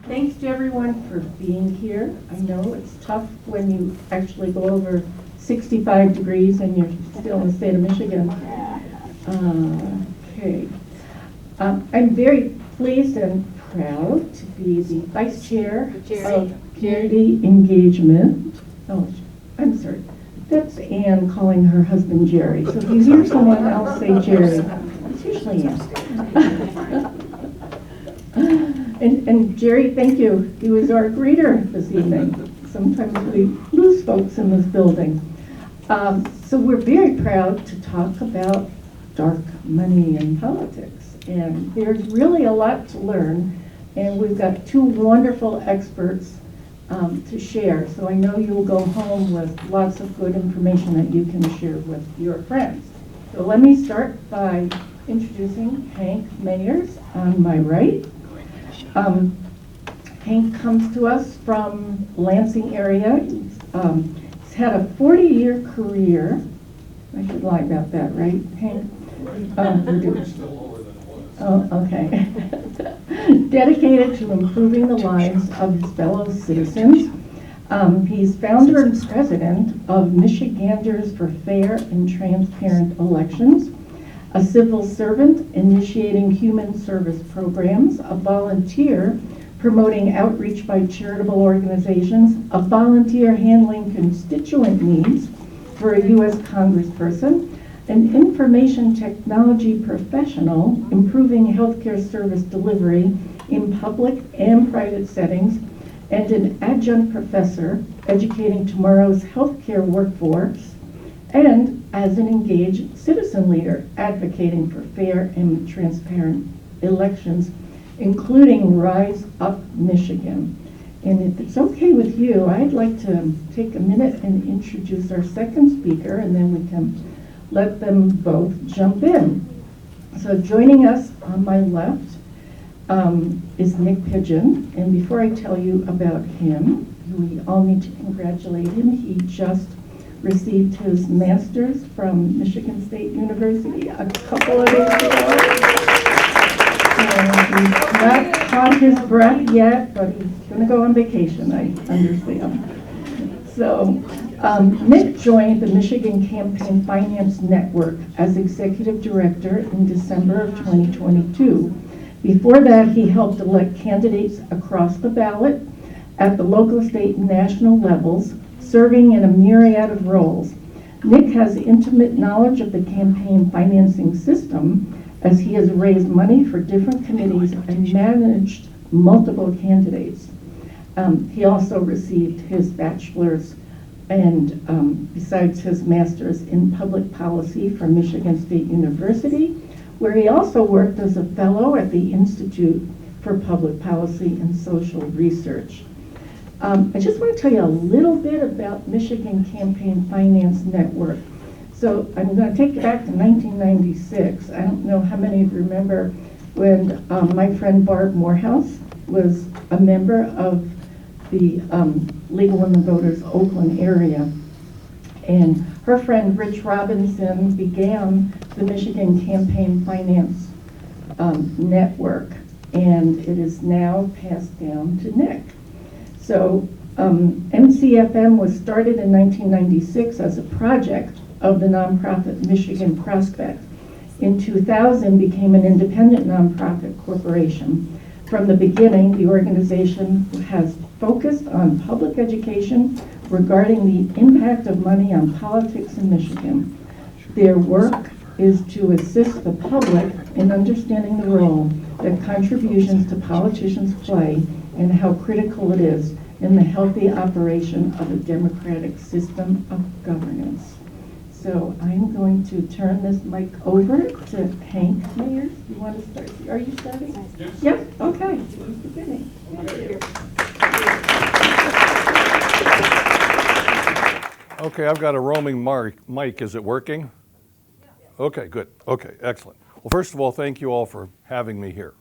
Thanks to everyone for being here. I know it's tough when you actually go over 65 degrees and you're still in the state of Michigan. Okay. I'm very pleased and proud to be the Vice Chair of Community Engagement. Oh, I'm sorry. That's Ann calling her husband Jerry. So if you hear someone else say Jerry, it's usually Ann. And Jerry, thank you. He was our greeter this evening. Sometimes we lose folks in this building. So we're very proud to talk about dark money in politics. And there's really a lot to learn. And we've got two wonderful experts to share. So I know you'll go home with lots of good information that you can share with your friends. So let me start by introducing Hank Mayers on my right. Hank comes to us from Lansing area. He's had a 40-year career. I should lie about that, right, Hank? Oh, okay. Dedicated to improving the lives of his fellow citizens. He's founder and president of Michiganders for Fair and Transparent Elections, a civil servant initiating human service programs, a volunteer promoting outreach by charitable organizations, a volunteer handling constituent needs for a U.S. congressperson, an information technology professional improving healthcare service delivery in public and private settings, and an adjunct professor educating tomorrow's healthcare workforce, and as an engaged citizen leader advocating for fair and transparent elections, including Rise Up Michigan. And if it's okay with you, I'd like to take a minute and introduce our second speaker, and then we can let them both jump in. So joining us on my left is Nick Pigeon. And before I tell you about him, we all need to congratulate him. He just received his master's from Michigan State University a couple of days ago. And he's not caught his breath yet, but he's going to go on vacation, I understand. So Nick joined the Michigan Campaign Finance Network as executive director in December of 2022. Before that, he helped elect candidates across the ballot at the local, state, and national levels, serving in a myriad of roles. Nick has intimate knowledge of the campaign financing system, as he has raised money for different committees and managed multiple candidates. He also received his bachelor's and besides his master's in public policy from Michigan State University, where he also worked as a fellow at the Institute for Public Policy and Social Research. I just want to tell you a little bit about Michigan Campaign Finance Network. So I'm going to take you back to 1996. I don't know how many of you remember when my friend Barb Morehouse was a member of the League of Women Voters Oakland area. And her friend Rich Robinson began the Michigan Campaign Finance Network, and it is now passed down to Nick. So MCFM was started in 1996 as a project of the nonprofit Michigan Prospect. In 2000, became an independent nonprofit corporation. From the beginning, the organization has focused on public education regarding the impact of money on politics in Michigan. Their work is to assist the public in understanding the role that contributions to politicians play and how critical it is in the healthy operation of a democratic system of governance. So I'm going to turn this mic over to Hank Mayers. You want to start? Are you starting? Yes. Yep. Okay. Who's beginning? Thank you. Okay, I've got a roaming mic. Is it working? Okay, good. Okay, excellent. Well, first of all, thank you all for having me here.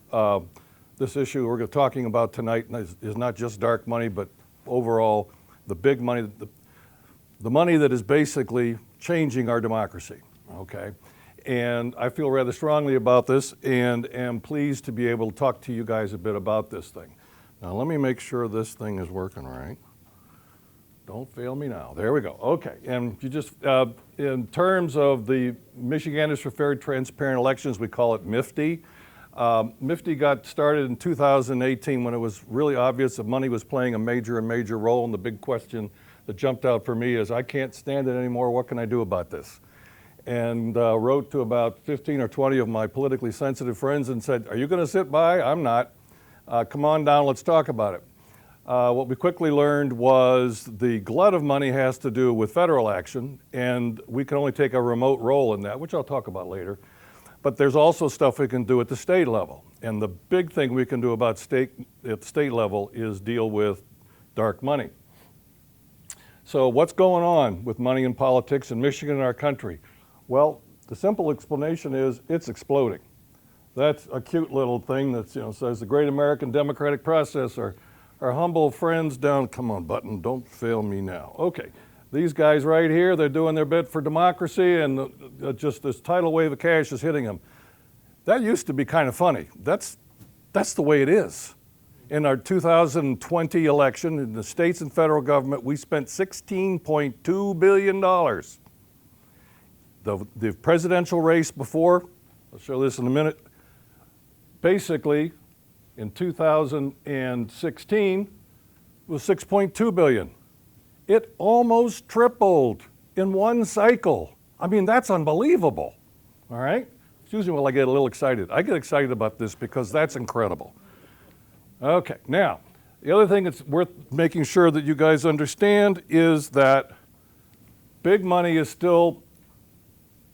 This issue we're talking about tonight is not just dark money, but overall the big money, the money that is basically changing our democracy, okay? And I feel rather strongly about this and am pleased to be able to talk to you guys a bit about this thing. Now let me make sure this thing is working right. Don't fail me now. There we go. Okay, and you just, in terms of the Michiganders for Fair, Transparent Elections, we call it MiFTE. MiFTE got started in 2018 when it was really obvious that money was playing a major role, and the big question that jumped out for me is, I can't stand it anymore, what can I do about this? And wrote to about 15 or 20 of my politically sensitive friends and said, are you going to sit by? I'm not. Come on down, let's talk about it. What we quickly learned was the glut of money has to do with federal action, and we can only take a remote role in that, which I'll talk about later. But there's also stuff we can do at the state level. And the big thing we can do about at the state level is deal with dark money. So what's going on with money in politics in Michigan and our country? Well, the simple explanation is it's exploding. That's a cute little thing that says the great American democratic process, our humble friends down, come on button, don't fail me now. Okay, these guys right here, they're doing their bit for democracy, and just this tidal wave of cash is hitting them. That used to be kind of funny. That's the way it is. In our 2020 election, in the states and federal government, we spent $16.2 billion. The presidential race before, I'll show this in a minute, basically in 2016 was $6.2 billion. It almost tripled in one cycle. I mean, that's unbelievable, all right? Excuse me while I get a little excited. I get excited about this because that's incredible. Okay, now, the other thing that's worth making sure that you guys understand is that big money is still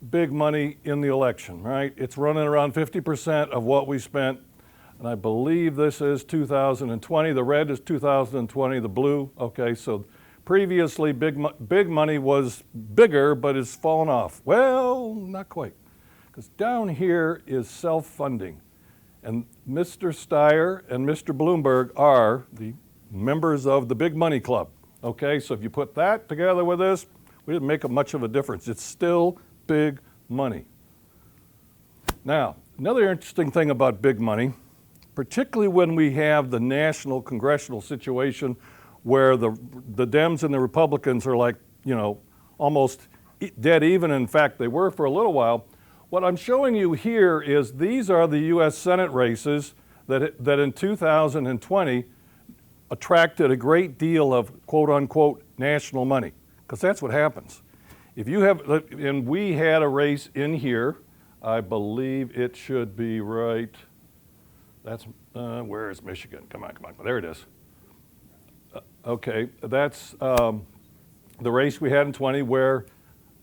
big money in the election, right? It's running around 50% of what we spent, and I believe this is 2020. The red is 2020, the blue, okay, so previously big money was bigger, but it's fallen off. Well, not quite, because down here is self-funding, and Mr. Steyer and Mr. Bloomberg are the members of the big money club, okay? So if you put that together with this, we didn't make much of a difference. It's still big money. Now, another interesting thing about big money, particularly when we have the national congressional situation where the Dems and the Republicans are like, almost dead even. In fact, they were for a little while. What I'm showing you here is these are the U.S. Senate races that in 2020 attracted a great deal of quote-unquote national money, because that's what happens. If you have, and we had a race in here, I believe it should be right, that's, where is Michigan? Come on, there it is. Okay, that's the race we had in 20 where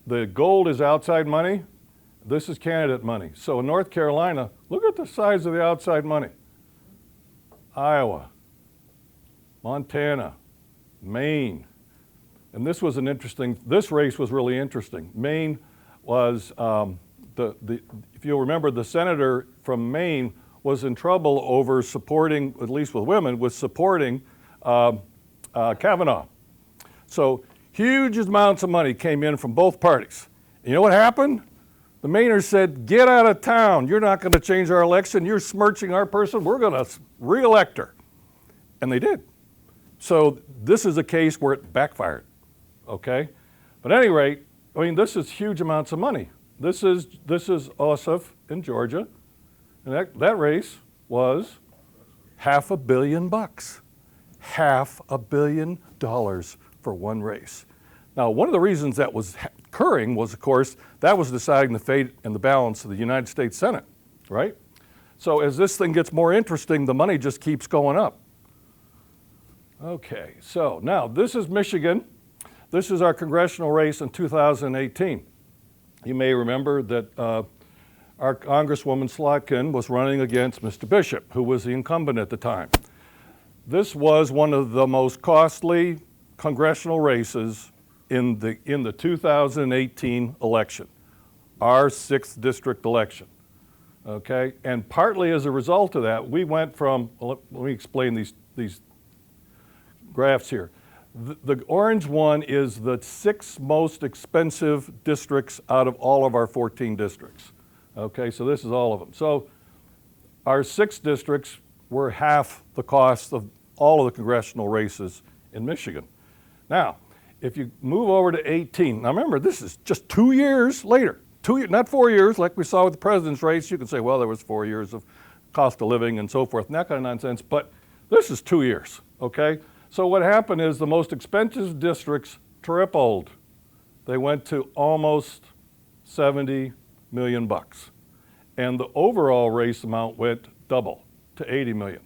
the gold is outside money, this is candidate money. So in North Carolina, look at the size of the outside money. Iowa, Montana, Maine. And this was this race was really interesting. Maine was, if you'll remember, the senator from Maine was in trouble over supporting, at least with women, was supporting Kavanaugh. So huge amounts of money came in from both parties. And you know what happened? The Mainers said, get out of town. You're not going to change our election. You're smirching our person. We're going to re-elect her. And they did. So this is a case where it backfired, okay? But at any rate, I mean, this is huge amounts of money. This is Ossoff in Georgia, and that race was $500 million. $500 million for one race. Now, one of the reasons that was occurring was, of course, that was deciding the fate and the balance of the United States Senate, right? So as this thing gets more interesting, the money just keeps going up. Okay, so now this is Michigan. This is our congressional race in 2018. You may remember that our Congresswoman Slotkin was running against Mr. Bishop, who was the incumbent at the time. This was one of the most costly congressional races in the 2018 election, our 6th district election, okay? And partly as a result of that, we went from, let me explain these graphs here. The orange one is the 6 most expensive districts out of all of our 14 districts, okay? So this is all of them. So our 6 districts were half the cost of all of the congressional races in Michigan. Now, if you move over to 18, now remember, this is just 2 years later. Not 4 years, like we saw with the president's race. You can say, well, there was 4 years of cost of living and so forth, and that kind of nonsense, but this is 2 years, okay? So what happened is the most expensive districts tripled. They went to almost 70 million bucks. And the overall race amount went double to 80 million.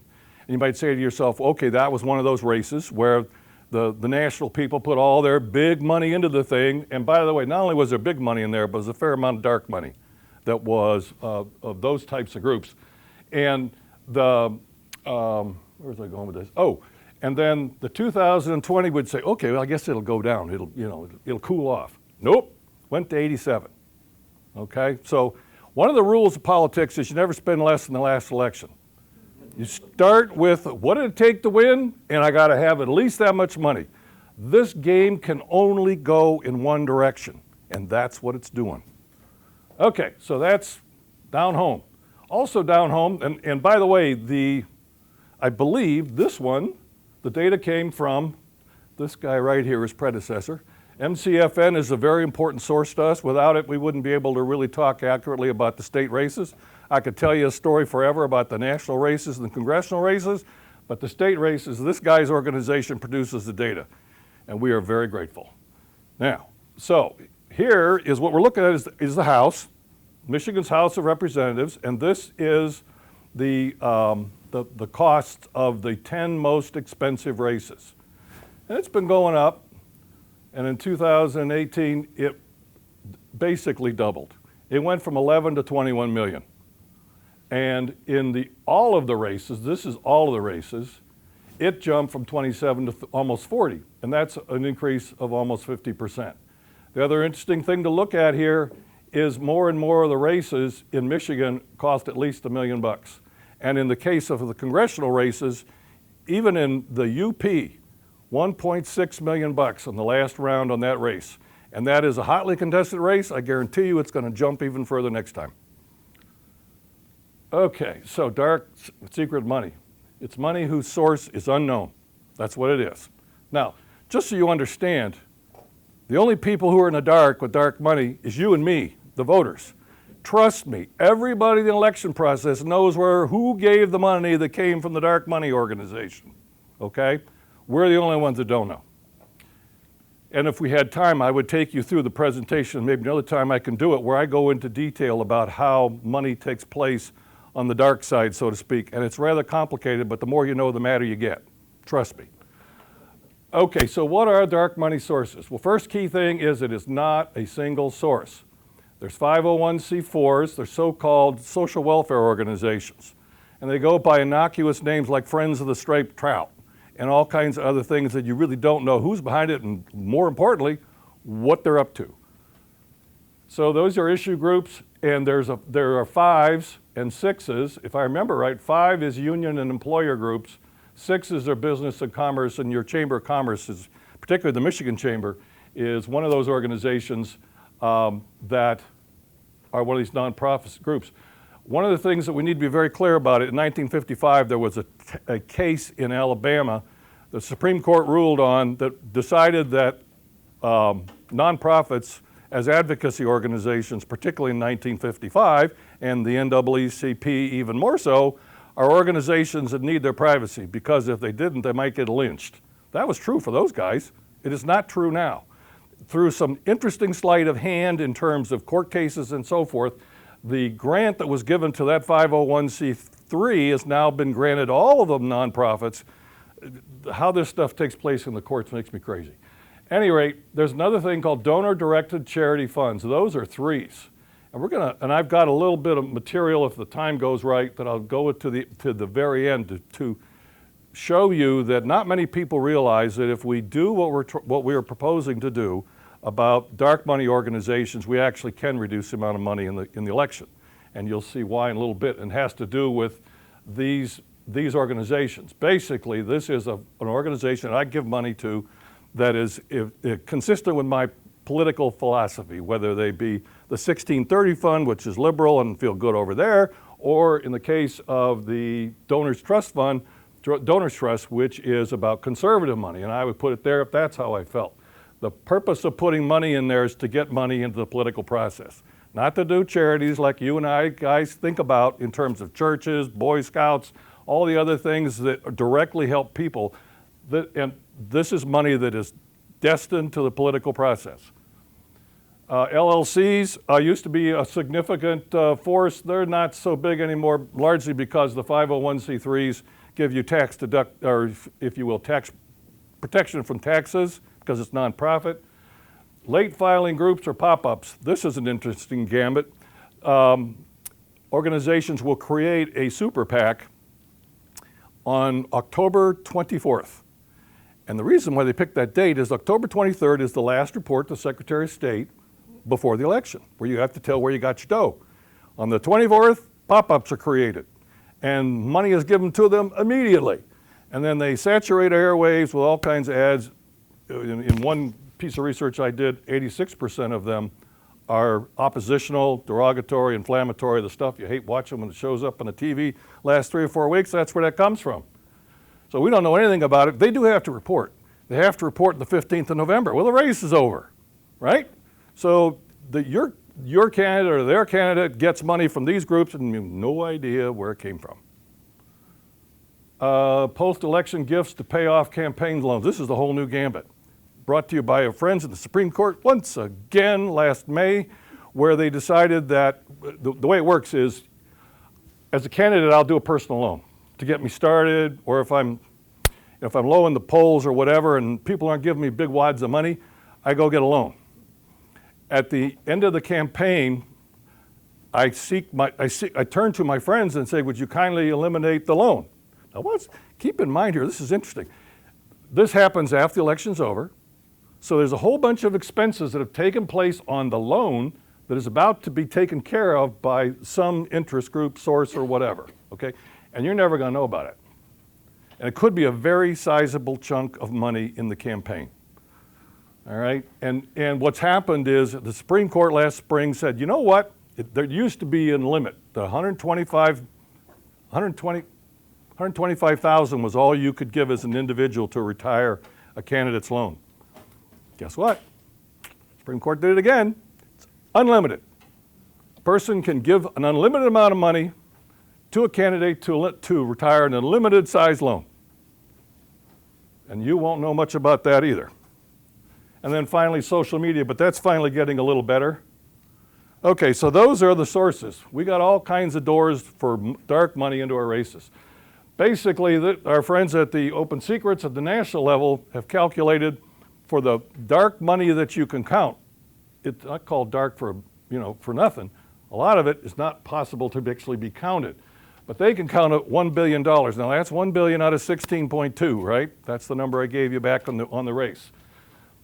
And you might say to yourself, okay, that was one of those races where the national people put all their big money into the thing. And by the way, not only was there big money in there, but there was a fair amount of dark money that was of those types of groups. And where was I going with this? Oh, and then the 2020 would say, okay, well, I guess it'll go down. It'll cool off. Nope, went to 87. Okay, so one of the rules of politics is you never spend less than the last election. You start with, what did it take to win? And I got to have at least that much money. This game can only go in one direction, and that's what it's doing. Okay, so that's down home. Also down home, and by the way, I believe this one, the data came from this guy right here, his predecessor. MCFN is a very important source to us. Without it, we wouldn't be able to really talk accurately about the state races. I could tell you a story forever about the national races and the congressional races, but the state races, this guy's organization produces the data, and we are very grateful. Now, so here is what we're looking at is the House, Michigan's House of Representatives, and this is the cost of the 10 most expensive races. And it's been going up, and in 2018, it basically doubled. It went from 11 to 21 million. And in all of the races, this is all of the races, it jumped from 27 to almost 40, and that's an increase of almost 50%. The other interesting thing to look at here is more and more of the races in Michigan cost at least $1 million. And in the case of the congressional races, even in the UP, $1.6 million on the last round on that race. And that is a hotly contested race. I guarantee you it's going to jump even further next time. Okay, so dark secret money. It's money whose source is unknown. That's what it is. Now, just so you understand, the only people who are in the dark with dark money is you and me, the voters. Trust me, everybody in the election process knows who gave the money that came from the dark money organization, okay? We're the only ones that don't know. And if we had time, I would take you through the presentation, maybe another time I can do it, where I go into detail about how money takes place on the dark side, so to speak. And it's rather complicated, but the more you know, the madder you get. Trust me. Okay, so what are dark money sources? Well, first key thing is it is not a single source. There's 501c4s, they're so-called social welfare organizations. And they go by innocuous names like Friends of the Striped Trout and all kinds of other things that you really don't know who's behind it and, more importantly, what they're up to. So those are issue groups, and there are 5s and 6s. If I remember right, 5 is union and employer groups. 6s are business and commerce, and your Chamber of Commerce, is, particularly the Michigan Chamber, is one of those organizations that are one of these nonprofit groups. One of the things that we need to be very clear about, in 1955, there was a case in Alabama the Supreme Court ruled on that decided that nonprofits as advocacy organizations, particularly in 1955, and the NAACP even more so, are organizations that need their privacy, because if they didn't, they might get lynched. That was true for those guys. It is not true now. Through some interesting sleight of hand in terms of court cases and so forth, the grant that was given to that 501c3 has now been granted all of them nonprofits. How this stuff takes place in the courts makes me crazy. At any rate, there's another thing called donor-directed charity funds. Those are 3s. And I've got a little bit of material, if the time goes right, that I'll go to the very end to show you that not many people realize that if we do what we are proposing to do about dark money organizations, we actually can reduce the amount of money in the election. And you'll see why in a little bit, and it has to do with these organizations. Basically, this is an organization I give money to that is consistent with my political philosophy, whether they be the 1630 Fund, which is liberal and feel good over there, or in the case of the Donors Trust Fund, Donors Trust, which is about conservative money, and I would put it there if that's how I felt. The purpose of putting money in there is to get money into the political process, not to do charities like you and I guys think about in terms of churches, Boy Scouts, all the other things that directly help people. And this is money that is destined to the political process. LLCs used to be a significant force. They're not so big anymore, largely because the 501c3s give you tax deduct, or if you will, tax protection from taxes because it's nonprofit. Late filing groups or pop-ups. This is an interesting gambit. Organizations will create a super PAC on October 24th. And the reason why they picked that date is October 23rd is the last report to Secretary of State before the election, where you have to tell where you got your dough. On the 24th, pop-ups are created, and money is given to them immediately. And then they saturate airwaves with all kinds of ads. In one piece of research I did, 86% of them are oppositional, derogatory, inflammatory, the stuff you hate watching when it shows up on the TV last 3 or 4 weeks. That's where that comes from. So we don't know anything about it. They do have to report. They have to report the 15th of November. Well, the race is over, right? So your candidate or their candidate gets money from these groups and you have no idea where it came from. Post-election gifts to pay off campaign loans. This is the whole new gambit. Brought to you by our friends at the Supreme Court once again last May, where they decided that the way it works is, as a candidate, I'll do a personal loan to get me started, or if I'm low in the polls or whatever and people aren't giving me big wads of money, I go get a loan. At the end of the campaign, I turn to my friends and say, would you kindly eliminate the loan? Now keep in mind here, this is interesting. This happens after the election's over. So there's a whole bunch of expenses that have taken place on the loan that is about to be taken care of by some interest group, source, or whatever, okay? And you're never gonna know about it. And it could be a very sizable chunk of money in the campaign. All right, and what's happened is the Supreme Court last spring said, you know what? There used to be a limit. The 125,000 was all you could give as an individual to retire a candidate's loan. Guess what? Supreme Court did it again. It's unlimited. A person can give an unlimited amount of money to a candidate to retire an unlimited size loan. And you won't know much about that either. And then finally, social media, but that's finally getting a little better. Okay, so those are the sources. We got all kinds of doors for dark money into our races. Basically, our friends at the Open Secrets at the national level have calculated for the dark money that you can count. It's not called dark for nothing. A lot of it is not possible to actually be counted. But they can count at $1 billion. Now that's $1 billion out of 16.2, right? That's the number I gave you back on the race.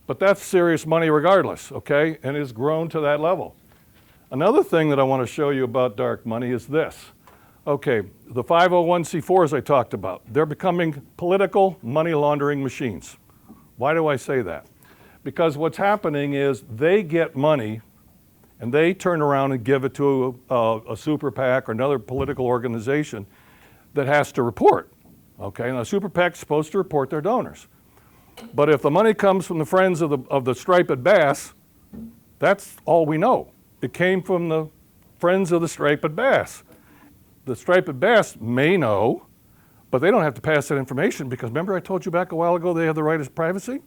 But that's serious money regardless, okay? And it's grown to that level. Another thing that I want to show you about dark money is this. Okay, the 501c4s I talked about, they're becoming political money laundering machines. Why do I say that? Because what's happening is they get money and they turn around and give it to a super PAC or another political organization that has to report. Okay, now a super PAC's supposed to report their donors. But if the money comes from the friends of the striped bass, that's all we know. It came from the friends of the striped bass. The striped bass may know, but they don't have to pass that information because remember I told you back a while ago they have the right of privacy?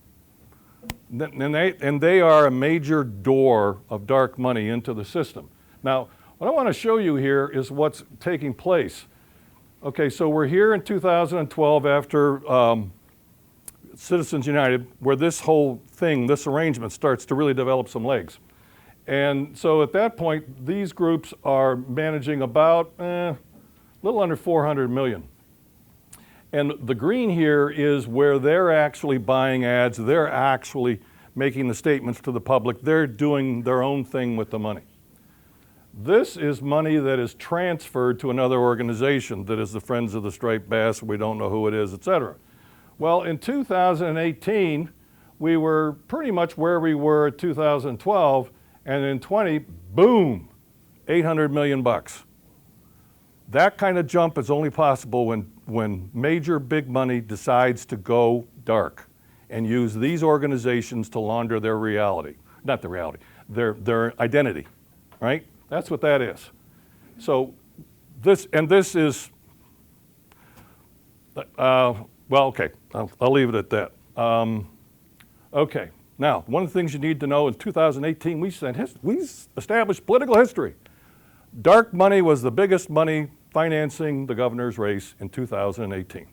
And they are a major door of dark money into the system. Now, what I want to show you here is what's taking place. Okay, so we're here in 2012 after Citizens United, where this whole thing, this arrangement starts to really develop some legs. And so at that point, these groups are managing about a little under 400 million. And the green here is where they're actually buying ads, they're actually making the statements to the public, they're doing their own thing with the money. This is money that is transferred to another organization that is the Friends of the Striped Bass, we don't know who it is, etc. Well, in 2018, we were pretty much where we were in 2012, and in 20, boom, 800 million bucks. That kind of jump is only possible when major big money decides to go dark and use these organizations to launder their reality. Not the reality, their identity, right? That's what that is. So this is, well, okay, I'll leave it at that. Okay, now, one of the things you need to know, in 2018, we established political history. Dark money was the biggest money financing the governor's race in 2018.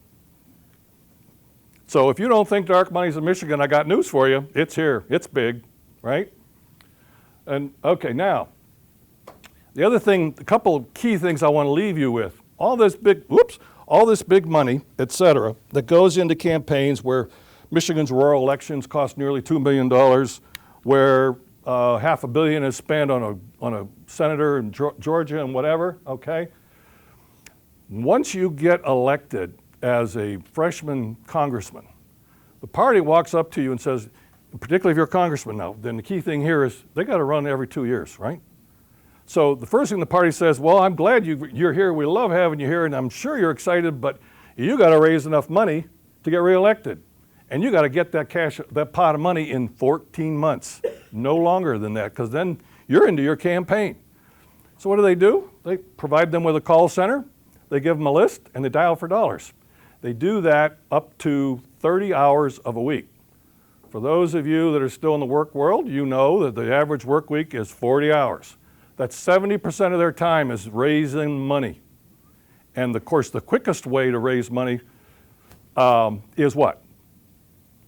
So if you don't think dark money's in Michigan, I got news for you. It's here, it's big, right? And okay, now, the other thing, a couple of key things I want to leave you with. All this big money, et cetera, that goes into campaigns where Michigan's rural elections cost nearly $2 million, where $500 million is spent on a senator in Georgia and whatever, okay? Once you get elected as a freshman congressman, the party walks up to you and says, particularly if you're a congressman now, then the key thing here is they got to run every 2 years, right? So the first thing the party says, well, I'm glad you're here, we love having you here, and I'm sure you're excited, but you got to raise enough money to get reelected. And you got to get that pot of money in 14 months, no longer than that, because then you're into your campaign. So what do? They provide them with a call center, they give them a list, and they dial for dollars. They do that up to 30 hours of a week. For those of you that are still in the work world, you know that the average work week is 40 hours. That's 70% of their time is raising money. And of course, the quickest way to raise money is what?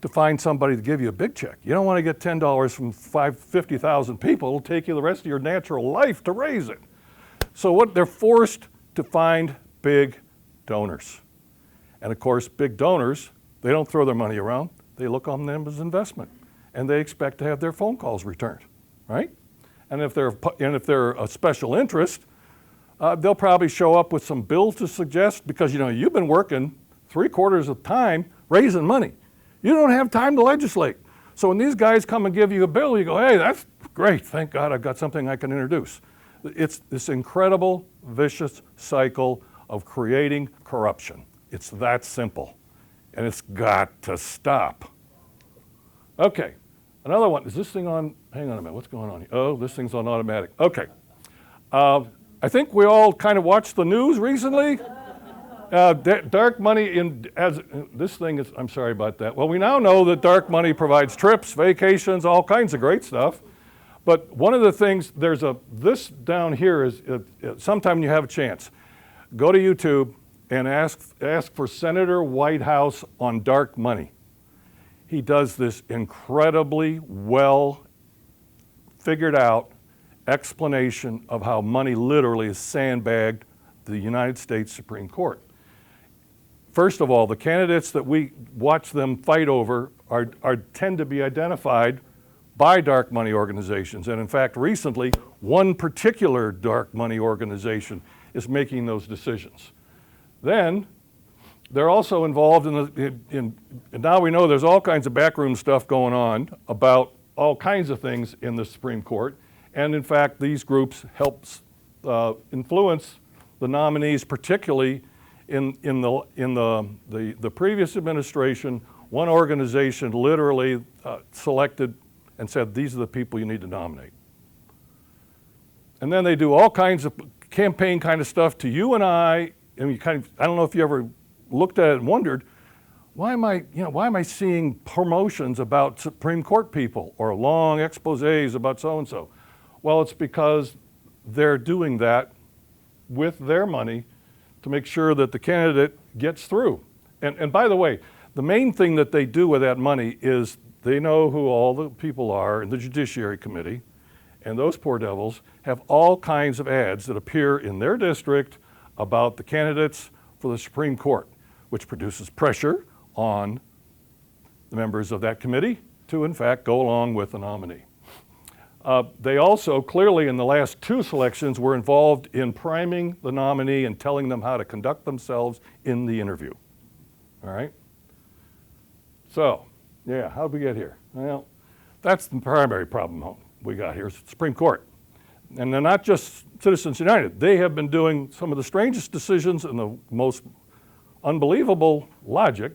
To find somebody to give you a big check. You don't want to get $10 from 50,000 people. It'll take you the rest of your natural life to raise it. So they're forced to find big donors. And of course, big donors, they don't throw their money around. They look on them as investment. And they expect to have their phone calls returned, right? And if they're a special interest, they'll probably show up with some bills to suggest, because you've been working 3/4 of the time raising money. You don't have time to legislate. So when these guys come and give you a bill, you go, hey, that's great. Thank God I've got something I can introduce. It's this incredible, vicious cycle of creating corruption. It's that simple. And it's got to stop. Okay, another one. Is this thing on? Hang on a minute. What's going on here? Oh, this thing's on automatic. Okay. I think we all kind of watched the news recently. Dark money this thing is, I'm sorry about that. Well, we now know that dark money provides trips, vacations, all kinds of great stuff. But one of the things, this down here is, sometime when you have a chance, go to YouTube and ask for Senator Whitehouse on dark money. He does this incredibly well figured out explanation of how money literally is sandbagged the United States Supreme Court. First of all, the candidates that we watch them fight over tend to be identified by dark money organizations. And in fact, recently, one particular dark money organization is making those decisions. Then, they're also involved and now we know there's all kinds of backroom stuff going on about all kinds of things in the Supreme Court. And in fact, these groups help influence the nominees, particularly in the previous administration. One organization literally selected and said, these are the people you need to nominate. And then they do all kinds of campaign kind of stuff to you and I don't know if you ever looked at it and wondered, why am I seeing promotions about Supreme Court people or long exposés about so-and-so? Well, it's because they're doing that with their money to make sure that the candidate gets through. And by the way, the main thing that they do with that money is they know who all the people are in the Judiciary Committee, and those poor devils have all kinds of ads that appear in their district about the candidates for the Supreme Court, which produces pressure on the members of that committee to, in fact, go along with the nominee. They also, clearly in the last 2 selections, were involved in priming the nominee and telling them how to conduct themselves in the interview. All right? So, yeah, how'd we get here? Well, that's the primary problem we got here, is the Supreme Court. and they're not just Citizens United. They have been doing some of the strangest decisions and the most unbelievable logic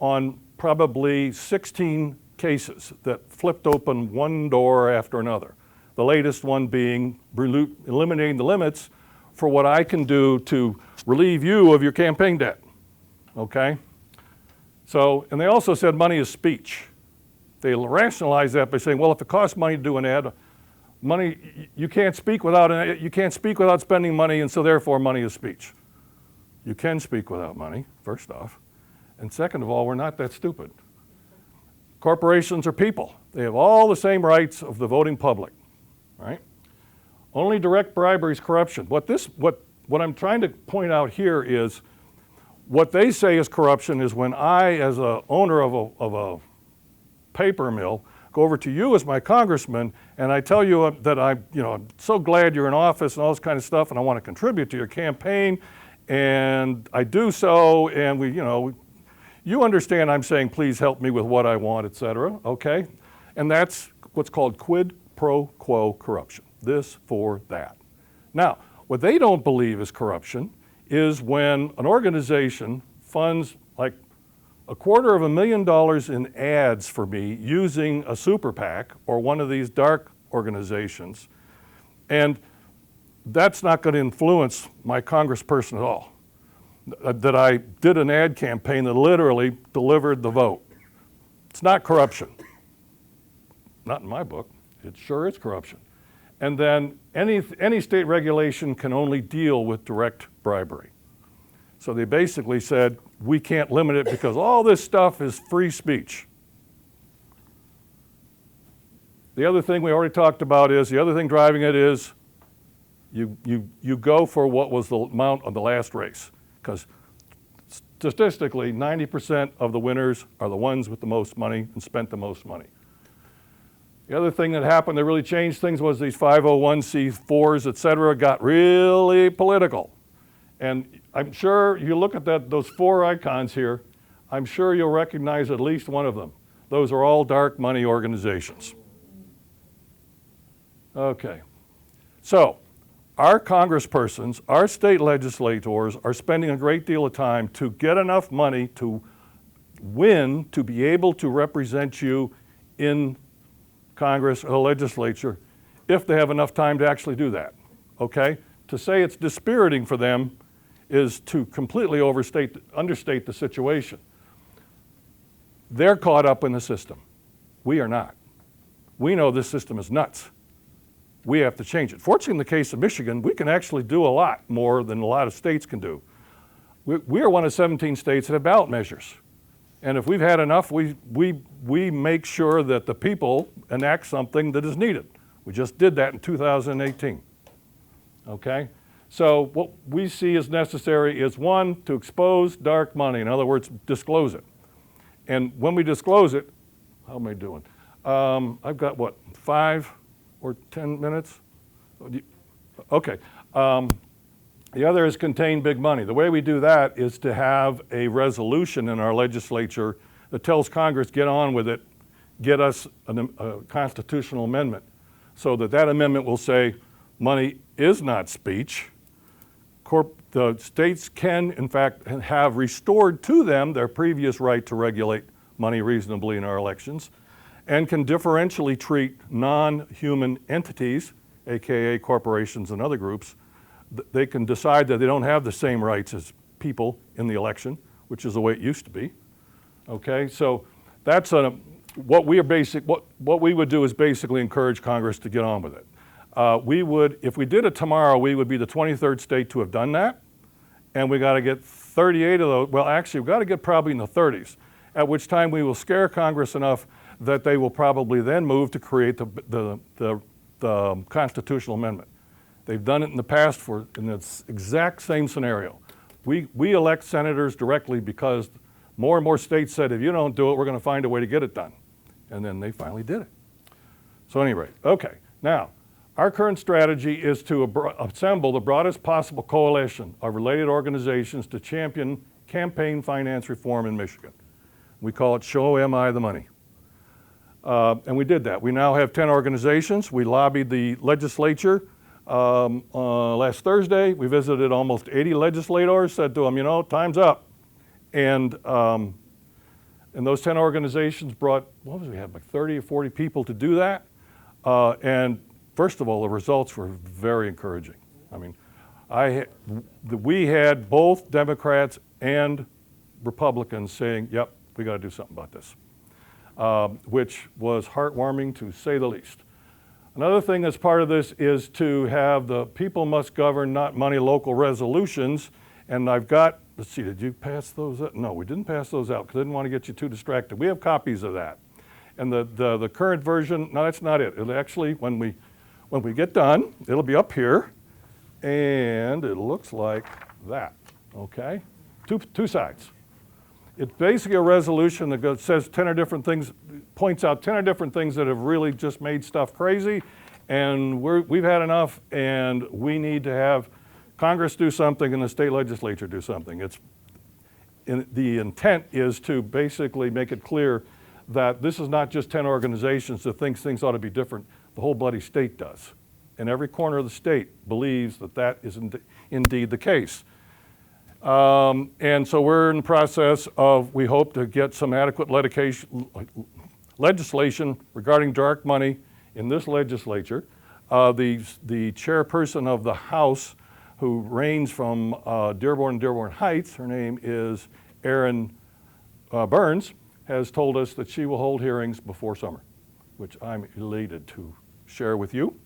on probably 16 cases that flipped open one door after another. The latest one being eliminating the limits for what I can do to relieve you of your campaign debt, okay? So, and they also said money is speech. They rationalized that by saying, well, if it costs money to do an ad, money, you can't speak without spending money, and so therefore money is speech. You can speak without money, first off. And second of all, we're not that stupid. Corporations are people. They have all the same rights of the voting public, right? Only direct bribery is corruption. What I'm trying to point out here is what they say is corruption is when I, as a owner of a paper mill, go over to you as my congressman and I tell you that I'm so glad you're in office and all this kind of stuff and I want to contribute to your campaign, and I do so, and you understand I'm saying please help me with what I want, et cetera, okay? And that's what's called quid pro quo corruption, this for that. Now, what they don't believe is corruption is when an organization funds like $250,000 in ads for me using a super PAC or one of these dark organizations, and that's not going to influence my congressperson at all. That I did an ad campaign that literally delivered the vote. It's not corruption. Not in my book. It sure is corruption. And then any state regulation can only deal with direct bribery. So they basically said, we can't limit it because all this stuff is free speech. The other thing we already talked about is, the other thing driving it is, you go for what was the amount of the last race. Because statistically, 90% of the winners are the ones with the most money and spent the most money. The other thing that happened that really changed things was these 501c4s, et cetera, got really political. And I'm sure you look at those four icons here, I'm sure you'll recognize at least one of them. Those are all dark money organizations. Okay, so our congresspersons, our state legislators are spending a great deal of time to get enough money to win, to be able to represent you in Congress or the legislature, if they have enough time to actually do that, okay? To say it's dispiriting for them is to completely understate the situation. They're caught up in the system. We are not. We know this system is nuts. We have to change it. Fortunately, in the case of Michigan, we can actually do a lot more than a lot of states can do. We are one of 17 states that have ballot measures. And if we've had enough, we make sure that the people enact something that is needed. We just did that in 2018, okay? So what we see as necessary is, one, to expose dark money. In other words, disclose it. And when we disclose it, how am I doing? I've got, what, 5 or 10 minutes? Okay. The other is contain big money. The way we do that is to have a resolution in our legislature that tells Congress, get on with it, get us a constitutional amendment, so that amendment will say money is not speech. The states can, in fact, have restored to them their previous right to regulate money reasonably in our elections, and can differentially treat non-human entities, AKA corporations and other groups. They can decide that they don't have the same rights as people in the election, which is the way it used to be. Okay, so that's what we would do is basically encourage Congress to get on with it. If we did it tomorrow, we would be the 23rd state to have done that, and we got to get 38 of those. Well, actually, we've got to get probably in the 30s, at which time we will scare Congress enough that they will probably then move to create the constitutional amendment. They've done it in the past in the exact same scenario. We elect senators directly because more and more states said, if you don't do it, we're going to find a way to get it done. And then they finally did it. So anyway, okay. Now, our current strategy is to assemble the broadest possible coalition of related organizations to champion campaign finance reform in Michigan. We call it ShowMItheMoney. And we did that. We now have 10 organizations. We lobbied the legislature Last Thursday, we visited almost 80 legislators, said to them, you know, time's up. And those 10 organizations brought, what was we had, like 30 or 40 people to do that. And first of all, the results were very encouraging. I mean, we had both Democrats and Republicans saying, yep, we got to do something about this, which was heartwarming to say the least. Another thing that's part of this is to have the people must govern, not money local resolutions. And I've got, let's see, did you pass those out? No, we didn't pass those out because I didn't want to get you too distracted. We have copies of that. And the current version, no, that's not it. It'll actually, when we get done, it'll be up here. And it looks like that, okay? Two sides. It's basically a resolution that says 10 or different things, points out 10 or different things that have really just made stuff crazy, and we've had enough, and we need to have Congress do something and the state legislature do something. The intent is to basically make it clear that this is not just 10 organizations that think things ought to be different. The whole bloody state does. And every corner of the state believes that that is indeed the case. And so we're in the process of, we hope to get some adequate legislation regarding dark money in this legislature. The chairperson of the House, who reigns from Dearborn and Dearborn Heights, her name is Erin Burns, has told us that she will hold hearings before summer, which I'm elated to share with you.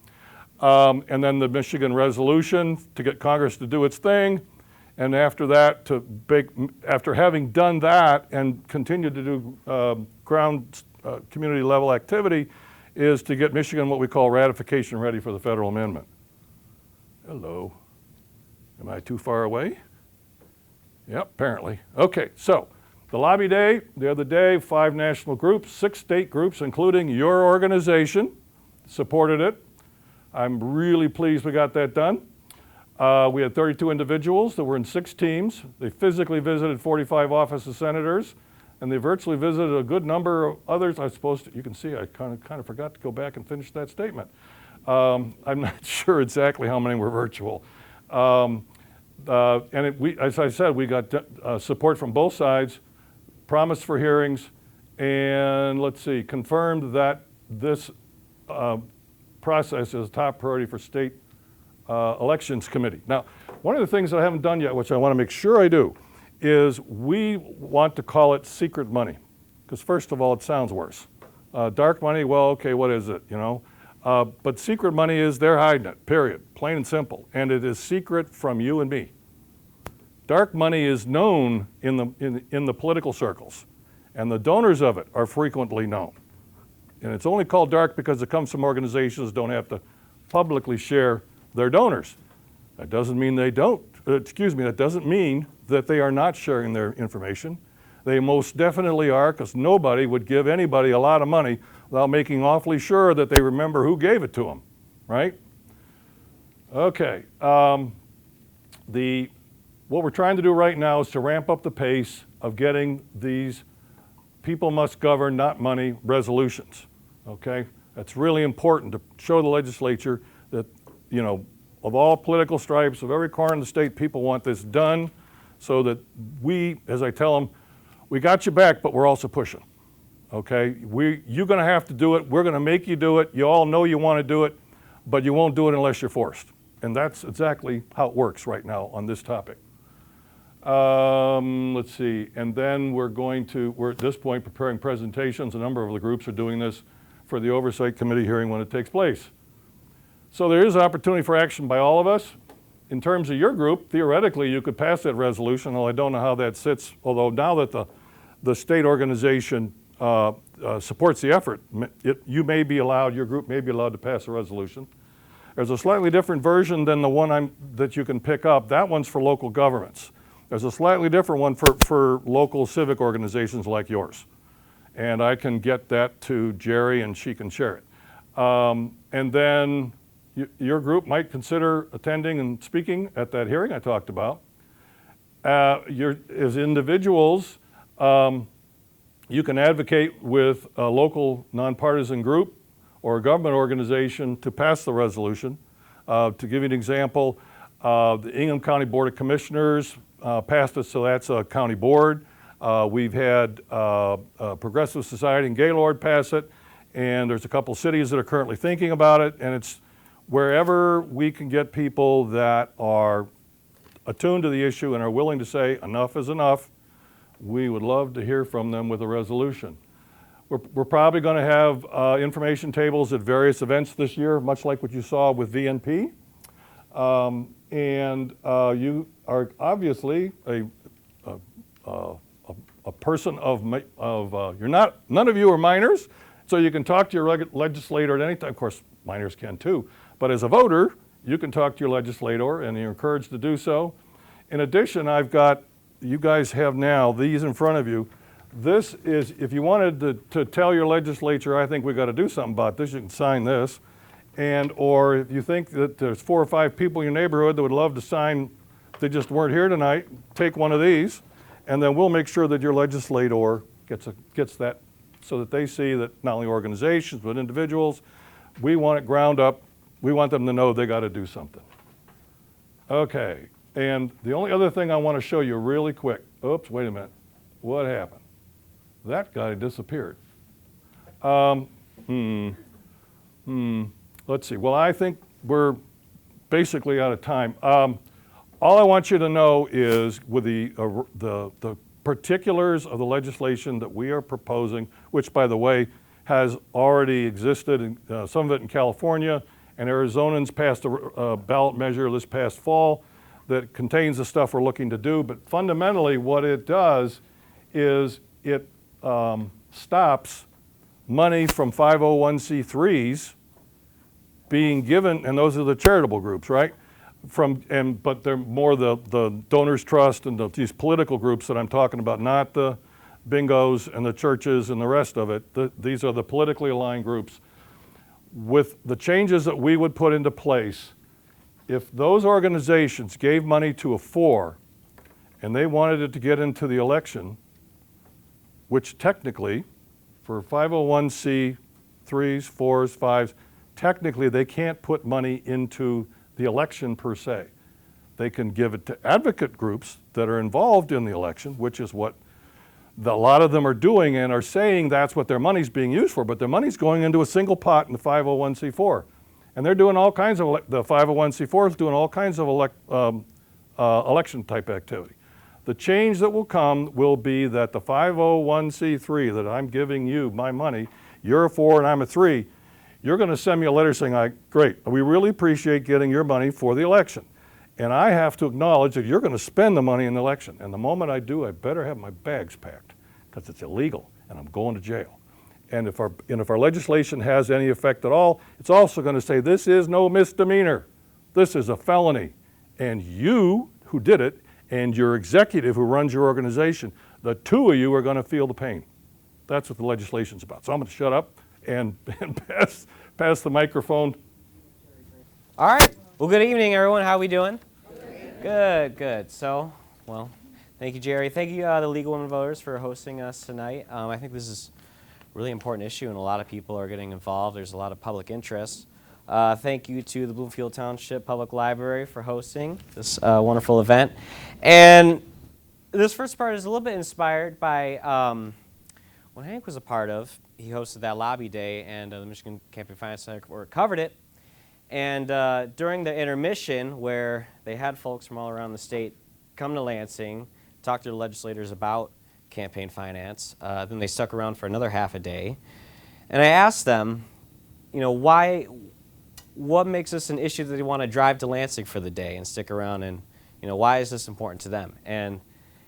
And then the Michigan resolution to get Congress to do its thing. And after that, after having done that and continue to do ground community level activity, is to get Michigan what we call ratification ready for the federal amendment. Hello. Am I too far away? Yep, apparently. Okay, so the lobby day, the other day, 5 national groups, 6 state groups, including your organization, supported it. I'm really pleased we got that done. We had 32 individuals that were in 6 teams. They physically visited 45 office of senators, and they virtually visited a good number of others. I suppose you can see I kind of forgot to go back and finish that statement. I'm not sure exactly how many were virtual. As I said, we got support from both sides, promised for hearings, and let's see, confirmed that this process is a top priority for state elections committee. Now, one of the things that I haven't done yet, which I want to make sure I do, is we want to call it secret money. Because first of all, it sounds worse. Dark money, well, okay, what is it, you know? But secret money is they're hiding it, period, plain and simple. And it is secret from you and me. Dark money is known in the political circles, and the donors of it are frequently known. And it's only called dark because it comes from organizations that don't have to publicly share their donors. That doesn't mean they don't, that doesn't mean that they are not sharing their information. They most definitely are, because nobody would give anybody a lot of money without making awfully sure that they remember who gave it to them, right? Okay, what we're trying to do right now is to ramp up the pace of getting these people must govern, not money resolutions, okay? That's really important to show the legislature that, you know, of all political stripes, of every corner in the state, people want this done so that we, as I tell them, we got you back, but we're also pushing, okay? You're gonna have to do it, we're gonna make you do it, you all know you wanna do it, but you won't do it unless you're forced. And that's exactly how it works right now on this topic. Let's see, and then we're at this point preparing presentations. A number of the groups are doing this for the Oversight Committee hearing when it takes place. So there is opportunity for action by all of us. In terms of your group, theoretically, you could pass that resolution, although I don't know how that sits, although now that the state organization supports the effort, your group may be allowed to pass a resolution. There's a slightly different version than the one that you can pick up. That one's for local governments. There's a slightly different one for local civic organizations like yours. And I can get that to Jerry and she can share it. And then your group might consider attending and speaking at that hearing I talked about. As individuals, you can advocate with a local nonpartisan group or a government organization to pass the resolution. To give you an example, the Ingham County Board of Commissioners passed it, so that's a county board. We've had Progressive Society and Gaylord pass it, and there's a couple cities that are currently thinking about it, and it's wherever we can get people that are attuned to the issue and are willing to say enough is enough, we would love to hear from them with a resolution. We're probably going to have information tables at various events this year, much like what you saw with VNP. You are obviously a person you're not, none of you are minors, so you can talk to your legislator at any time. Of course, minors can too, but as a voter, you can talk to your legislator, and you're encouraged to do so. In addition, you guys have now these in front of you. This is, if you wanted to tell your legislature, I think we got to do something about this, you can sign this. Or if you think that there's 4 or 5 people in your neighborhood that would love to sign, they just weren't here tonight, take one of these, and then we'll make sure that your legislator gets that, so that they see that not only organizations, but individuals, we want it ground up. We want them to know they got to do something. Okay, and the only other thing I want to show you really quick, oops, wait a minute, what happened? That guy disappeared. Let's see, well, I think we're basically out of time. All I want you to know is with the particulars of the legislation that we are proposing, which by the way, has already existed, some of it in California, and Arizonans passed a ballot measure this past fall that contains the stuff we're looking to do. But fundamentally what it does is it stops money from 501c3s being given, and those are the charitable groups, right? But they're more the donors trust and these political groups that I'm talking about, not the bingos and the churches and the rest of it. These are the politically aligned groups. With the changes that we would put into place, if those organizations gave money to a 4 and they wanted it to get into the election, which technically for 501c3s, 4s, 5s, technically they can't put money into the election per se. They can give it to advocate groups that are involved in the election, which is what a lot of them are doing and are saying that's what their money's being used for, but their money's going into a single pot in the 501c4. And they're doing all kinds of, the 501c4 is doing all kinds of election type activity. The change that will come will be that the 501c3 that I'm giving you my money, you're a 4 and I'm a 3, you're going to send me a letter saying, great, we really appreciate getting your money for the election. And I have to acknowledge that you're going to spend the money in the election. And the moment I do, I better have my bags packed because it's illegal and I'm going to jail. And if our legislation has any effect at all, it's also going to say this is no misdemeanor. This is a felony. And you who did it and your executive who runs your organization, the 2 of you are going to feel the pain. That's what the legislation's about. So I'm going to shut up and pass the microphone. All right. Well, good evening, everyone. How are we doing? Good, good. So, well, thank you, Jerry. Thank you, the League of Women Voters, for hosting us tonight. I think this is a really important issue, and a lot of people are getting involved. There's a lot of public interest. Thank you to the Bloomfield Township Public Library for hosting this wonderful event. And this first part is a little bit inspired by what Hank was a part of. He hosted that lobby day, and the Michigan Campaign Finance Network covered it. And during the intermission, where they had folks from all around the state come to Lansing, talk to the legislators about campaign finance, then they stuck around for another half a day. And I asked them, you know, what makes this an issue that they want to drive to Lansing for the day and stick around, and, you know, why is this important to them? And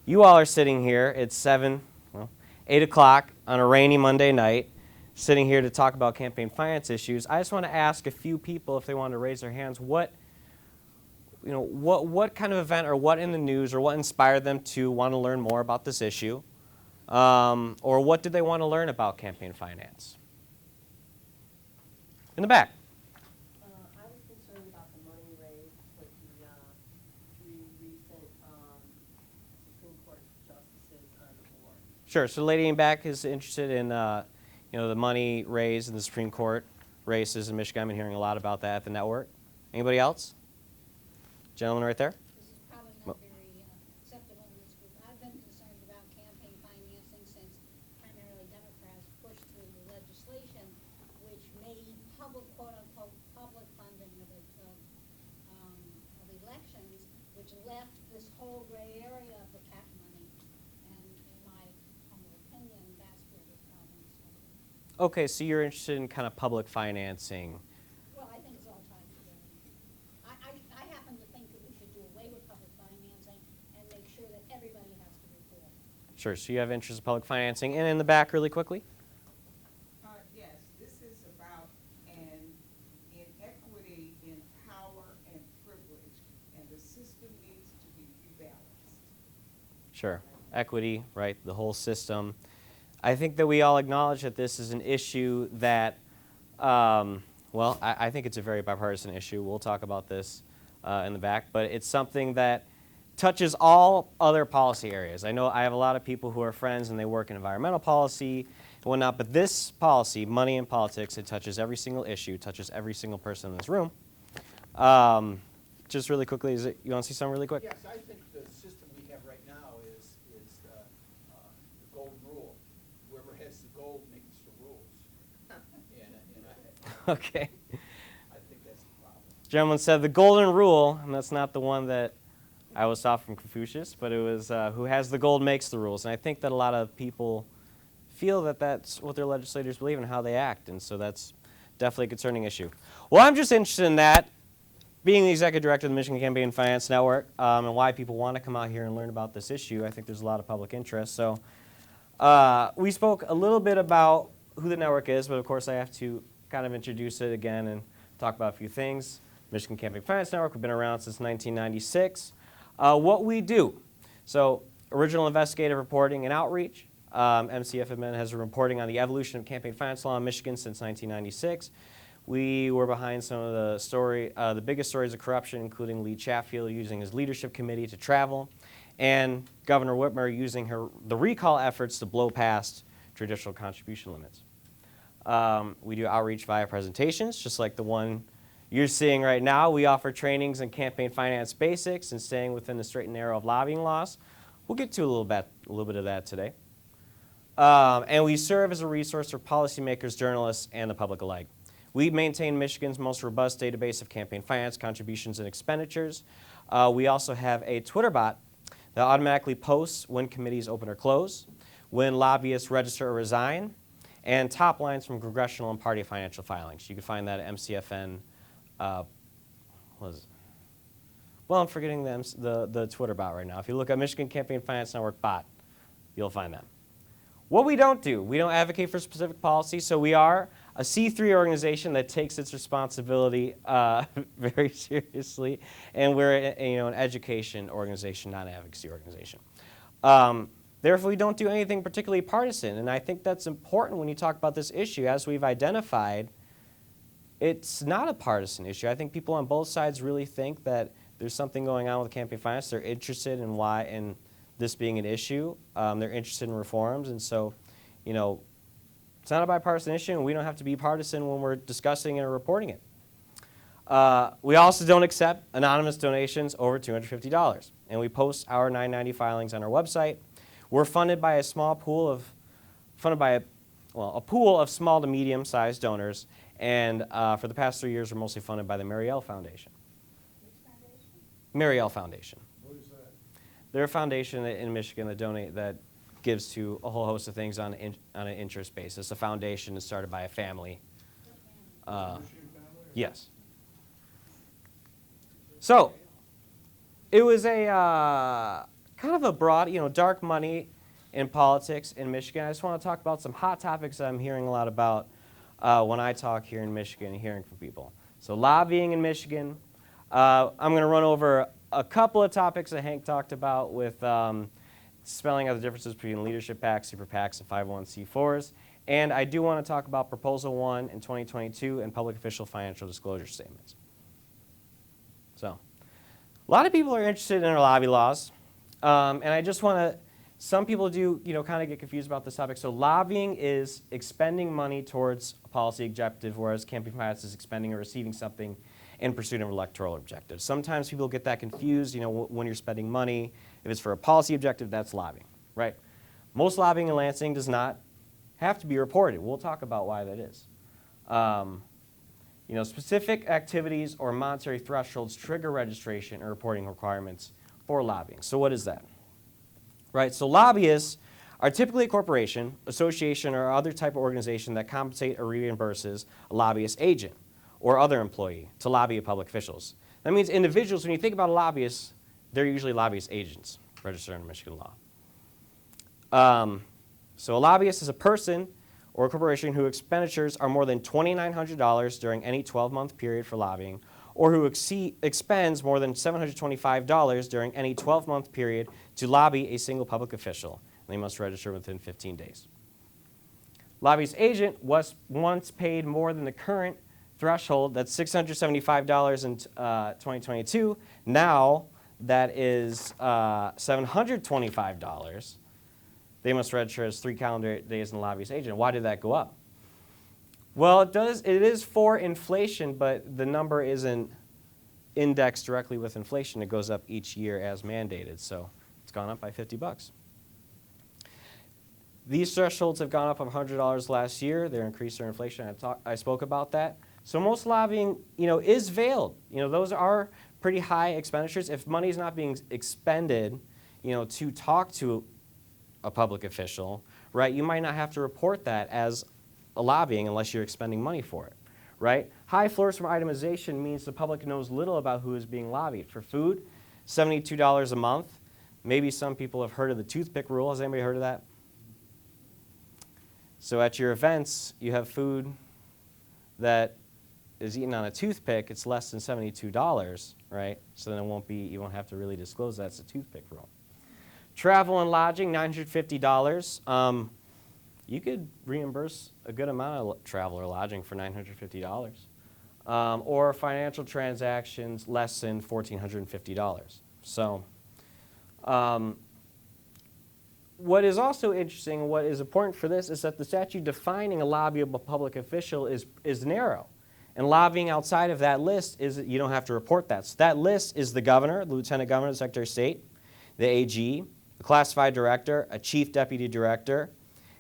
you all are sitting here, it's 8 o'clock on a rainy Monday night, sitting here to talk about campaign finance issues. I just want to ask a few people if they want to raise their hands, what kind of event or what in the news or what inspired them to want to learn more about this issue, or what did they want to learn about campaign finance? In the back. I was concerned about the money raised with the 3 recent Supreme Court justices on the board. Sure. So the lady in back is interested in the money raised in the Supreme Court races in Michigan. I've been hearing a lot about that at the network. Anybody else? Gentleman right there. This is probably not very acceptable in this group. I've been concerned about campaign financing since primarily Democrats pushed through the legislation which made public, quote-unquote, public funding of elections, which left this whole gray area of the PAC money. And in my humble opinion, that's where the problem started. Okay, so you're interested in kind of public financing. Well, I think it's all tied together. I happen to think that we should do away with public financing and make sure that everybody has to report. Sure, so you have interest in public financing. And in the back, really quickly. Yes, this is about an inequity in power and privilege, and the system needs to be rebalanced. Sure, equity, right, the whole system. I think that we all acknowledge that this is an issue that, well, I think it's a very bipartisan issue. We'll talk about this in the back, but it's something that touches all other policy areas. I know I have a lot of people who are friends and they work in environmental policy and whatnot, but this policy, money in politics, it touches every single issue, touches every single person in this room. Just really quickly, you want to see something really quick? Yes, I think the system we have right now is the golden rule. Whoever has the gold makes the rules. And Okay. I think that's the problem. Gentleman said the golden rule, and that's not the one that I was taught from Confucius, but it was who has the gold makes the rules. And I think that a lot of people feel that that's what their legislators believe and how they act, and so that's definitely a concerning issue. Well, I'm just interested in that, being the executive director of the Michigan Campaign Finance Network, and why people want to come out here and learn about this issue. I think there's a lot of public interest. So we spoke a little bit about who the network is, but of course I have to kind of introduce it again and talk about a few things. Michigan Campaign Finance Network, we've been around since 1996. What we do, so original investigative reporting and outreach. MCF has been reporting on the evolution of campaign finance law in Michigan since 1996. We were behind some of the biggest stories of corruption, including Lee Chatfield using his leadership committee to travel, and Governor Whitmer using the recall efforts to blow past traditional contribution limits. We do outreach via presentations, just like the one you're seeing right now. We offer trainings in campaign finance basics and staying within the straight and narrow of lobbying laws. We'll get to a little bit of that today. And we serve as a resource for policymakers, journalists, and the public alike. We maintain Michigan's most robust database of campaign finance contributions and expenditures. We also have a Twitter bot that automatically posts when committees open or close, when lobbyists register or resign, and top lines from congressional and party financial filings. You can find that at MCFN. What is it? Well, I'm forgetting the Twitter bot right now. If you look at Michigan Campaign Finance Network bot, you'll find that. What we don't do, we don't advocate for specific policy, so we are a C3 organization that takes its responsibility very seriously, and we're an education organization, not an advocacy organization. Therefore, we don't do anything particularly partisan, and I think that's important when you talk about this issue. As we've identified, it's not a partisan issue. I think people on both sides really think that there's something going on with campaign finance. They're interested in this being an issue. They're interested in reforms, and so, it's not a bipartisan issue, and we don't have to be partisan when we're discussing and reporting it. We also don't accept anonymous donations over $250, and we post our 990 filings on our website. We're funded by a pool of small to medium-sized donors, and for the past 3 years, we're mostly funded by the Mariel Foundation. Which foundation? Mariel Foundation. What is that? They're a foundation in Michigan that gives to a whole host of things on an interest basis. A foundation is started by a family. Yes. So it was a kind of a broad, dark money in politics in Michigan. I just want to talk about some hot topics that I'm hearing a lot about when I talk here in Michigan and hearing from people. So lobbying in Michigan. I'm going to run over a couple of topics that Hank talked about with spelling out the differences between leadership PACs, super PACs, and 501c4s. And I do want to talk about Proposal 1 in 2022 and public official financial disclosure statements. So a lot of people are interested in our lobby laws. And I just want to, some people do, kind of get confused about this topic. So lobbying is expending money towards a policy objective, whereas campaign finance is expending or receiving something in pursuit of electoral objectives. Sometimes people get that confused, when you're spending money. If it's for a policy objective, that's lobbying, right? Most lobbying in Lansing does not have to be reported. We'll talk about why that is. Specific activities or monetary thresholds trigger registration or reporting requirements for lobbying. So what is that? Right, so lobbyists are typically a corporation, association, or other type of organization that compensates or reimburses a lobbyist agent or other employee to lobby public officials. That means individuals, when you think about a lobbyist, they're usually lobbyist agents registered under Michigan law. So a lobbyist is a person or a corporation whose expenditures are more than $2,900 during any 12-month period for lobbying, or who expends more than $725 during any 12-month period to lobby a single public official. They must register within 15 days. Lobbyist agent was once paid more than the current threshold, that's $675 in 2022. Now that is $725. They must register as 3 calendar days in the lobbyist agent. Why did that go up? Well, it is for inflation, but the number isn't indexed directly with inflation. It goes up each year as mandated, so it's gone up by $50. These thresholds have gone up $100 last year. They're increased through inflation. I spoke about that. So most lobbying, is veiled. Those are pretty high expenditures. If money is not being expended, to talk to a public official, right, you might not have to report that as a lobbying unless you're expending money for it, right? High floors from itemization means the public knows little about who is being lobbied. For food, $72 a month. Maybe some people have heard of the toothpick rule. Has anybody heard of that? So at your events, you have food that is eaten on a toothpick. It's less than $72, right? So then you won't have to really disclose that's a toothpick rule. Travel and lodging, $950. You could reimburse a good amount of travel or lodging for $950. Or financial transactions less than $1,450. So what is also interesting and what is important for this is that the statute defining a lobbyable public official is narrow. And lobbying outside of that list is you don't have to report that. So that list is the governor, the lieutenant governor, the secretary of state, the AG, a classified director, a chief deputy director,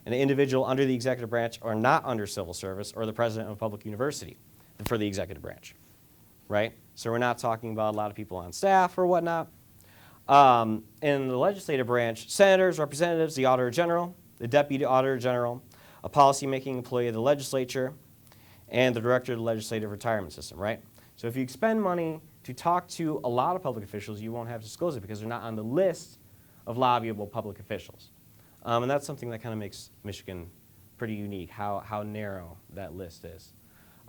an individual under the executive branch or not under civil service, or the president of a public university for the executive branch, right? So we're not talking about a lot of people on staff or whatnot. In the legislative branch, senators, representatives, the auditor general, the deputy auditor general, a policymaking employee of the legislature, and the director of the legislative retirement system, right? So if you expend money to talk to a lot of public officials, you won't have to disclose it because they're not on the list of lobbyable public officials. And that's something that kind of makes Michigan pretty unique, how narrow that list is.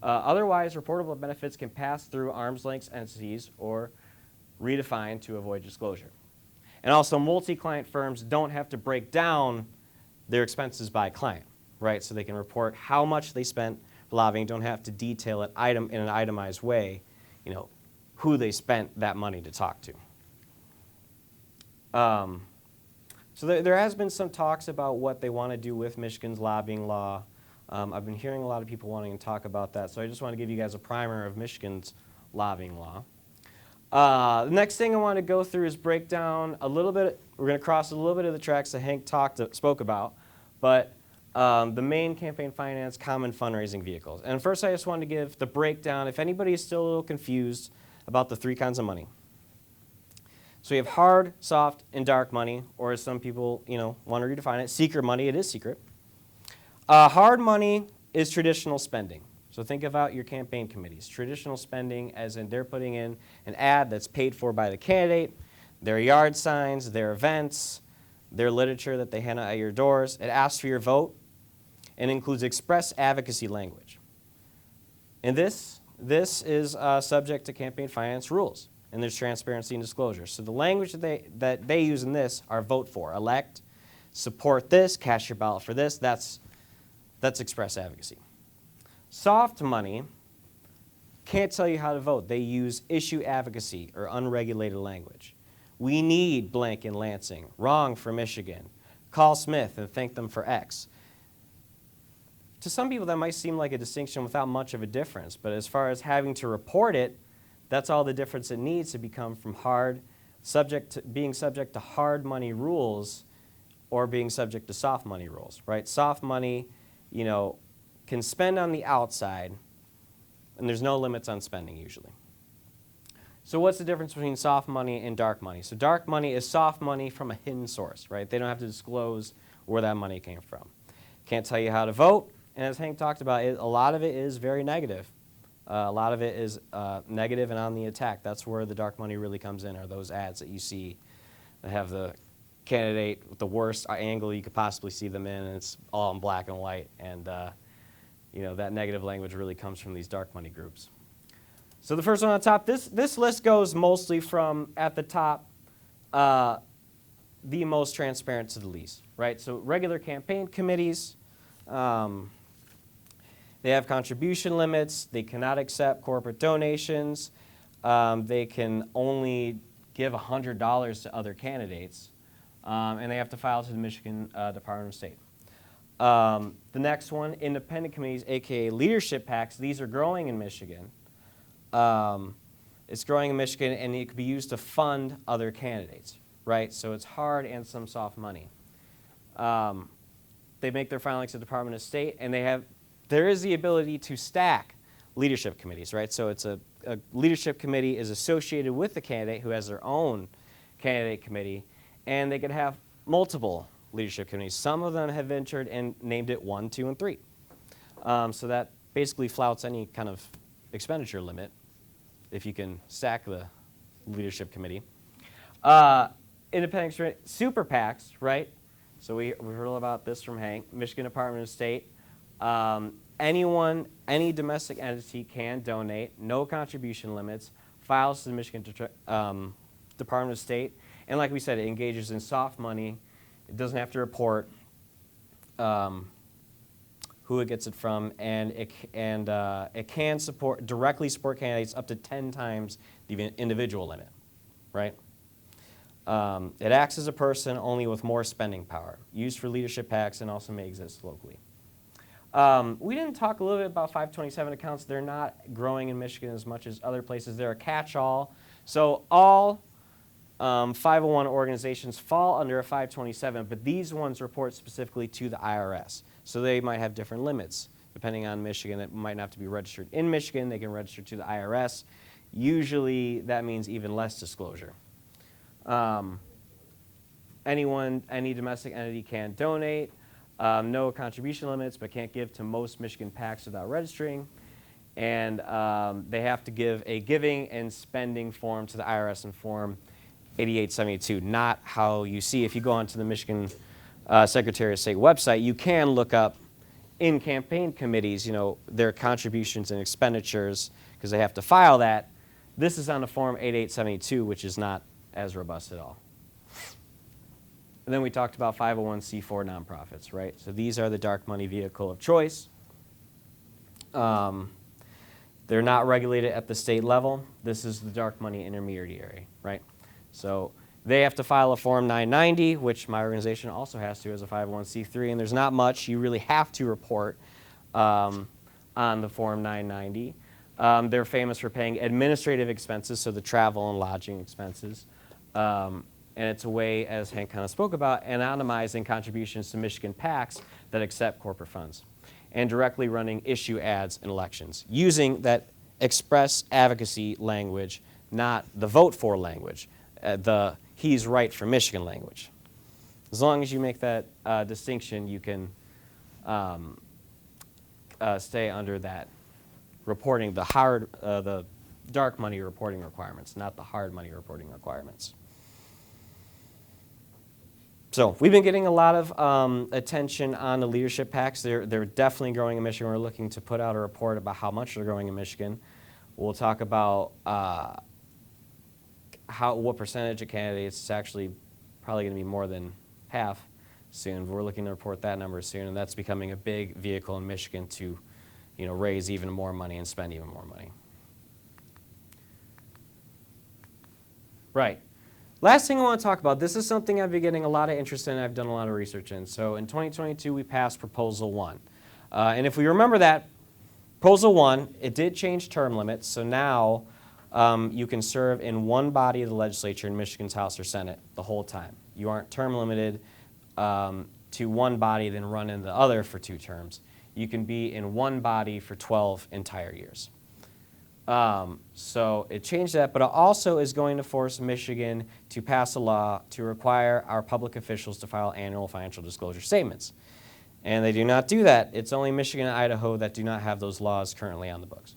Otherwise, reportable benefits can pass through arm's length entities or redefined to avoid disclosure. And also, multi-client firms don't have to break down their expenses by client, right? So they can report how much they spent lobbying, don't have to detail it in an itemized way, who they spent that money to talk to. So there has been some talks about what they want to do with Michigan's lobbying law. I've been hearing a lot of people wanting to talk about that, so I just want to give you guys a primer of Michigan's lobbying law. The next thing I want to go through is break down a little bit. We're going to cross a little bit of the tracks that Hank spoke about, but the main campaign finance common fundraising vehicles. And first I just wanted to give the breakdown, if anybody is still a little confused about the 3 kinds of money. So we have hard, soft, and dark money, or as some people want to redefine it, secret money. It is secret. Hard money is traditional spending. So think about your campaign committees. Traditional spending as in they're putting in an ad that's paid for by the candidate, their yard signs, their events, their literature that they hand out at your doors. It asks for your vote and includes express advocacy language. And this is subject to campaign finance rules, and there's transparency and disclosure. So the language that they use in this are vote for, elect, support this, cast your ballot for this. That's express advocacy. Soft money can't tell you how to vote. They use issue advocacy or unregulated language. We need blank in Lansing. Wrong for Michigan. Call Smith and thank them for X. To some people, that might seem like a distinction without much of a difference. But as far as having to report it, That's all the difference it needs to become from being subject to hard money rules or being subject to soft money rules, right? Soft money, can spend on the outside, and there's no limits on spending usually. So what's the difference between soft money and dark money? So dark money is soft money from a hidden source, right? They don't have to disclose where that money came from. Can't tell you how to vote, and as Hank talked about, a lot of it is very negative. A lot of it is negative and on the attack. That's where the dark money really comes in, are those ads that you see that have the candidate with the worst angle you could possibly see them in, and it's all in black and white. And that negative language really comes from these dark money groups. So the first one on top, this list goes mostly from at the top, the most transparent to the least, right? So regular campaign committees, they have contribution limits. They cannot accept corporate donations. They can only give $100 to other candidates, and they have to file to the Michigan Department of State. The next one, independent committees, aka leadership PACs. These are growing in Michigan. It's growing in Michigan, and it could be used to fund other candidates, right? So it's hard and some soft money. They make their filings to the Department of State, and there is the ability to stack leadership committees, right? So it's a leadership committee is associated with the candidate who has their own candidate committee, and they could have multiple leadership committees. Some of them have ventured and named it 1, 2, and 3. So that basically flouts any kind of expenditure limit if you can stack the leadership committee. Independent super PACs, right? So we heard about this from Hank, Michigan Department of State. Any domestic entity can donate, no contribution limits, files to the Michigan Department of State, and like we said, it engages in soft money. It doesn't have to report who it gets it from, and it can directly support candidates up to 10 times the individual limit, right? It acts as a person only with more spending power, used for leadership PACs and also may exist locally. We didn't talk a little bit about 527 accounts. They're not growing in Michigan as much as other places. They're a catch-all. So all 501 organizations fall under a 527, but these ones report specifically to the IRS. So they might have different limits. Depending on Michigan, it might not have to be registered in Michigan. They can register to the IRS. Usually that means even less disclosure. Any domestic entity can donate. No contribution limits, but can't give to most Michigan PACs without registering. And they have to give a giving and spending form to the IRS in Form 8872, not how you see if you go onto the Michigan Secretary of State website. You can look up in campaign committees, their contributions and expenditures, because they have to file that. This is on the Form 8872, which is not as robust at all. And then we talked about 501c4 nonprofits, right? So these are the dark money vehicle of choice. They're not regulated at the state level. This is the dark money intermediary, right? So they have to file a Form 990, which my organization also has to as a 501c3, and there's not much you really have to report on the Form 990. They're famous for paying administrative expenses, so the travel and lodging expenses. And it's a way, as Hank kind of spoke about, anonymizing contributions to Michigan PACs that accept corporate funds and directly running issue ads in elections using that express advocacy language, not the vote for language, the he's right for Michigan language. As long as you make that distinction, you can stay under that reporting, the dark money reporting requirements, not the hard money reporting requirements. So we've been getting a lot of attention on the leadership PACs. They're definitely growing in Michigan. We're looking to put out a report about how much they're growing in Michigan. We'll talk about what percentage of candidates. It's actually probably going to be more than half soon. We're looking to report that number soon, and that's becoming a big vehicle in Michigan to, raise even more money and spend even more money. Right. Last thing I want to talk about, this is something I've been getting a lot of interest in, I've done a lot of research in. So in 2022, we passed Proposal 1. And if we remember that, Proposal 1, it did change term limits. So now you can serve in one body of the legislature in Michigan's House or Senate the whole time. You aren't term limited to one body, then run in the other for 2 terms. You can be in one body for 12 entire years. So it changed that, but it also is going to force Michigan to pass a law to require our public officials to file annual financial disclosure statements. And they do not do that. It's only Michigan and Idaho that do not have those laws currently on the books.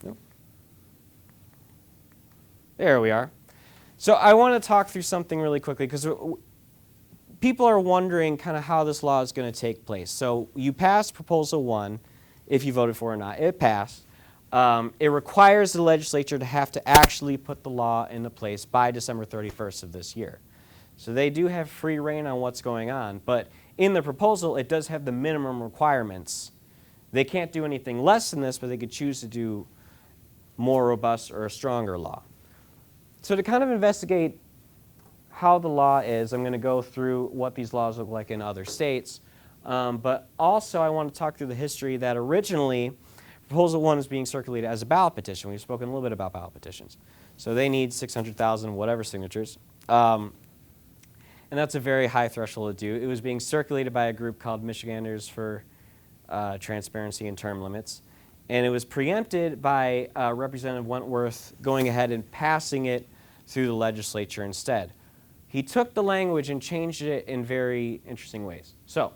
Nope. There we are. So I want to talk through something really quickly because people are wondering kind of how this law is going to take place. So you passed Proposal 1, if you voted for it or not. It passed. It requires the legislature to have to actually put the law into place by December 31st of this year. So they do have free rein on what's going on, but in the proposal, it does have the minimum requirements. They can't do anything less than this, but they could choose to do more robust or a stronger law. So to kind of investigate how the law is, I'm going to go through what these laws look like in other states, but also I want to talk through the history that originally Proposal 1 is being circulated as a ballot petition. We've spoken a little bit about ballot petitions. So they need 600,000 whatever signatures. And that's a very high threshold to do. It was being circulated by a group called Michiganders for Transparency and Term Limits. And it was preempted by Representative Wentworth going ahead and passing it through the legislature instead. He took the language and changed it in very interesting ways. So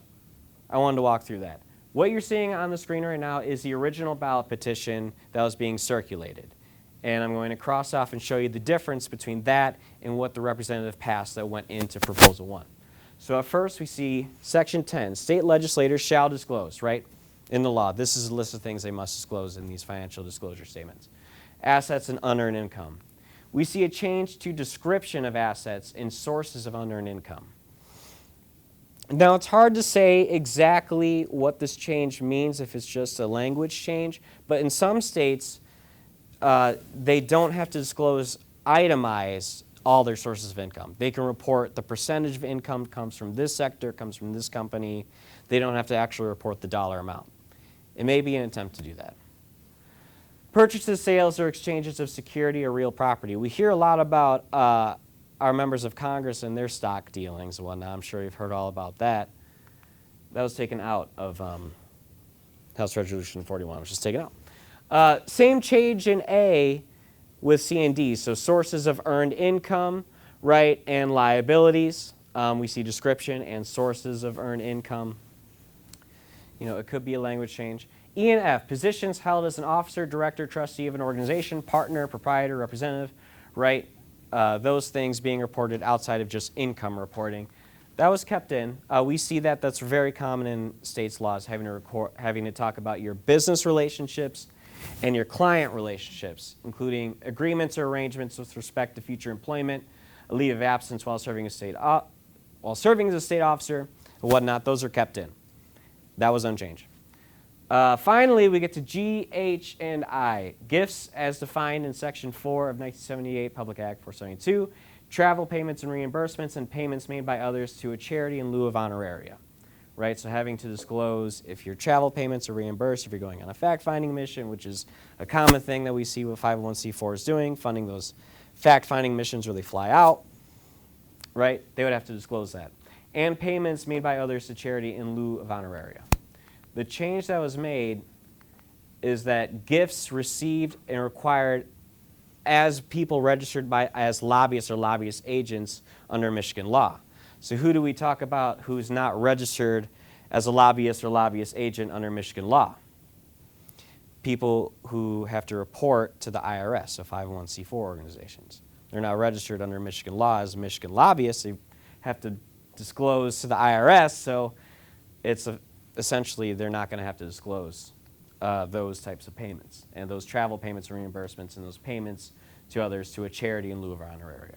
I wanted to walk through that. What you're seeing on the screen right now is the original ballot petition that was being circulated. And I'm going to cross off and show you the difference between that and what the representative passed that went into Proposal 1. So at first we see Section 10, state legislators shall disclose, right, in the law. This is a list of things they must disclose in these financial disclosure statements. Assets and unearned income. We see a change to description of assets and sources of unearned income. Now, it's hard to say exactly what this change means if it's just a language change, but in some states, they don't have to disclose itemized all their sources of income. They can report the percentage of income comes from this sector, comes from this company. They don't have to actually report the dollar amount. It may be an attempt to do that. Purchases, sales, or exchanges of security or real property. We hear a lot about our members of Congress and their stock dealings and whatnot. I'm sure you've heard all about that. That was taken out of House Resolution 41, which was taken out. Same change in A with C and D. So sources of earned income, right, and liabilities. We see description and sources of earned income. You know, it could be a language change. E and F, positions held as an officer, director, trustee of an organization, partner, proprietor, representative, right? Those things being reported outside of just income reporting. That was kept in. We see that that's very common in states' laws, having to talk about your business relationships and your client relationships, including agreements or arrangements with respect to future employment, a leave of absence while serving as a state officer, and whatnot. Those are kept in. That was unchanged. Finally, we get to G, H, and I. Gifts as defined in Section 4 of 1978 Public Act 472. Travel payments and reimbursements and payments made by others to a charity in lieu of honoraria. Right, so having to disclose if your travel payments are reimbursed, if you're going on a fact-finding mission, which is a common thing that we see what 501c4 is doing, funding those fact-finding missions where they fly out, right? They would have to disclose that. And payments made by others to charity in lieu of honoraria. The change that was made is that gifts received and required as people registered as lobbyists or lobbyist agents under Michigan law. So who do we talk about who's not registered as a lobbyist or lobbyist agent under Michigan law? People who have to report to the IRS, so 501c4 organizations. They're not registered under Michigan law as Michigan lobbyists. They have to disclose to the IRS, so it's essentially they're not going to have to disclose those types of payments, and those travel payments and reimbursements and those payments to others to a charity in lieu of honoraria.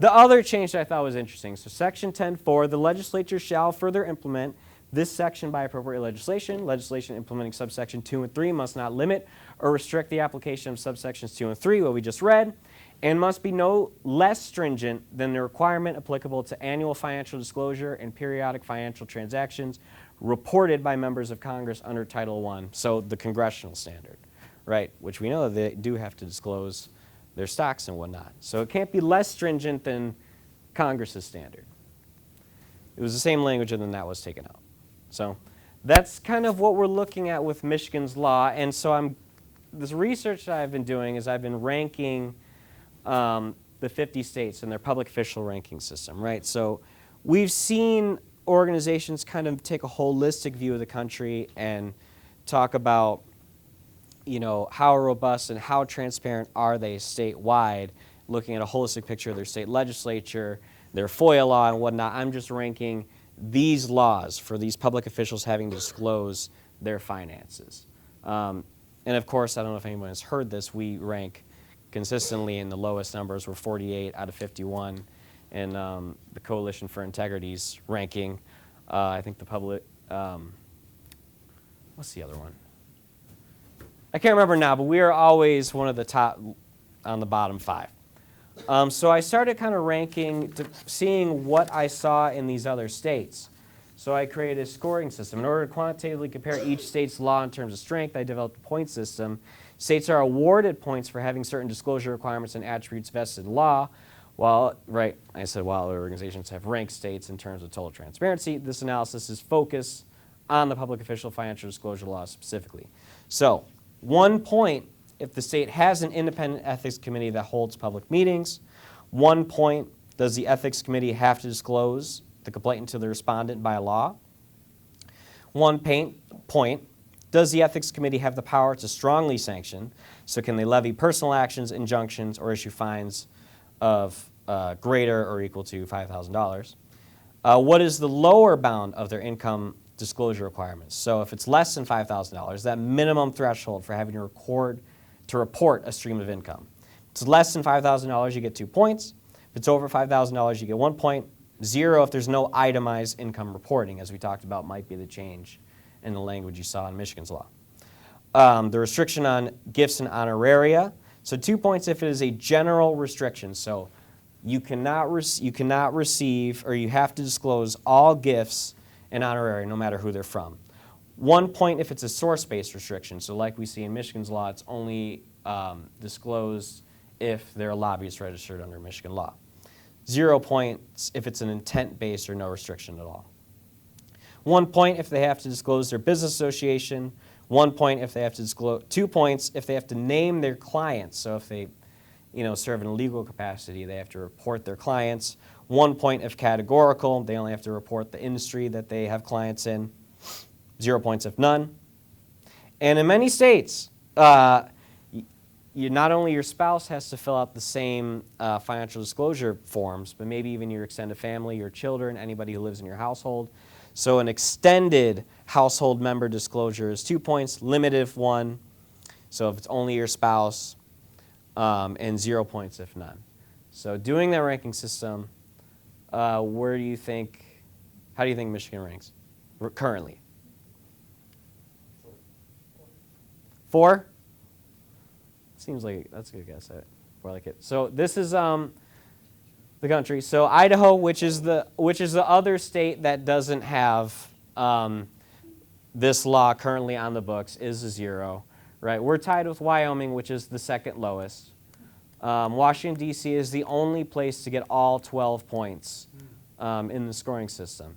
The other change that I thought was interesting, so Section 10.4, the legislature shall further implement this section by appropriate legislation. Legislation implementing subsection 2 and 3 must not limit or restrict the application of subsections 2 and 3, what we just read, and must be no less stringent than the requirement applicable to annual financial disclosure and periodic financial transactions reported by members of Congress under Title I, so the congressional standard, right, which we know they do have to disclose their stocks and whatnot. So it can't be less stringent than Congress's standard. It was the same language and then that was taken out. So that's kind of what we're looking at with Michigan's law. And so this research that I've been doing is I've been ranking the 50 states and their public official ranking system, right? So we've seen organizations kind of take a holistic view of the country and talk about, you know, how robust and how transparent are they statewide, looking at a holistic picture of their state legislature, their FOIA law and whatnot. I'm just ranking these laws for these public officials having to disclose their finances. And of course, I don't know if anyone has heard this, we rank consistently in the lowest numbers. We're 48 out of 51. And the Coalition for Integrity's ranking, I think the public, what's the other one? I can't remember now, but we are always one of the top on the bottom 5. So I started kind of ranking, seeing what I saw in these other states. So I created a scoring system. In order to quantitatively compare each state's law in terms of strength, I developed a point system. States are awarded points for having certain disclosure requirements and attributes vested in law. While other organizations have ranked states in terms of total transparency, this analysis is focused on the public official financial disclosure law specifically. So 1 point if the state has an independent ethics committee that holds public meetings. 1 point, does the ethics committee have to disclose the complaint to the respondent by law? 1 point, does the ethics committee have the power to strongly sanction? So can they levy personal actions, injunctions, or issue fines of greater or equal to $5,000? What is the lower bound of their income disclosure requirements? So if it's less than $5,000, that minimum threshold for having to report a stream of income. If it's less than $5,000, you get 2 points. If it's over $5,000, you get 1 point. 0 if there's no itemized income reporting, as we talked about, might be the change in the language you saw in Michigan's law. The restriction on gifts and honoraria. So 2 points if it is a general restriction. So you cannot receive, or you have to disclose all gifts and honoraria, no matter who they're from. 1 point if it's a source-based restriction. So like we see in Michigan's law, it's only disclosed if they're a lobbyist registered under Michigan law. 0 points if it's an intent-based or no restriction at all. 1 point if they have to disclose their business association. 1 point if they have to disclose, 2 points if they have to name their clients. So if they, serve in a legal capacity, they have to report their clients. 1 point if categorical, they only have to report the industry that they have clients in. 0 points if none. And in many states, not only your spouse has to fill out the same financial disclosure forms, but maybe even your extended family, your children, anybody who lives in your household. So an extended household member disclosure is 2 points, limited 1. So if it's only your spouse, and 0 points if none. So doing that ranking system, how do you think Michigan ranks currently? 4? Seems like that's a good guess. I like it. So this is the country. So Idaho, which is the other state that doesn't have this law currently on the books, is a 0. Right? We're tied with Wyoming, which is the second lowest. Washington, D.C. is the only place to get all 12 points in the scoring system.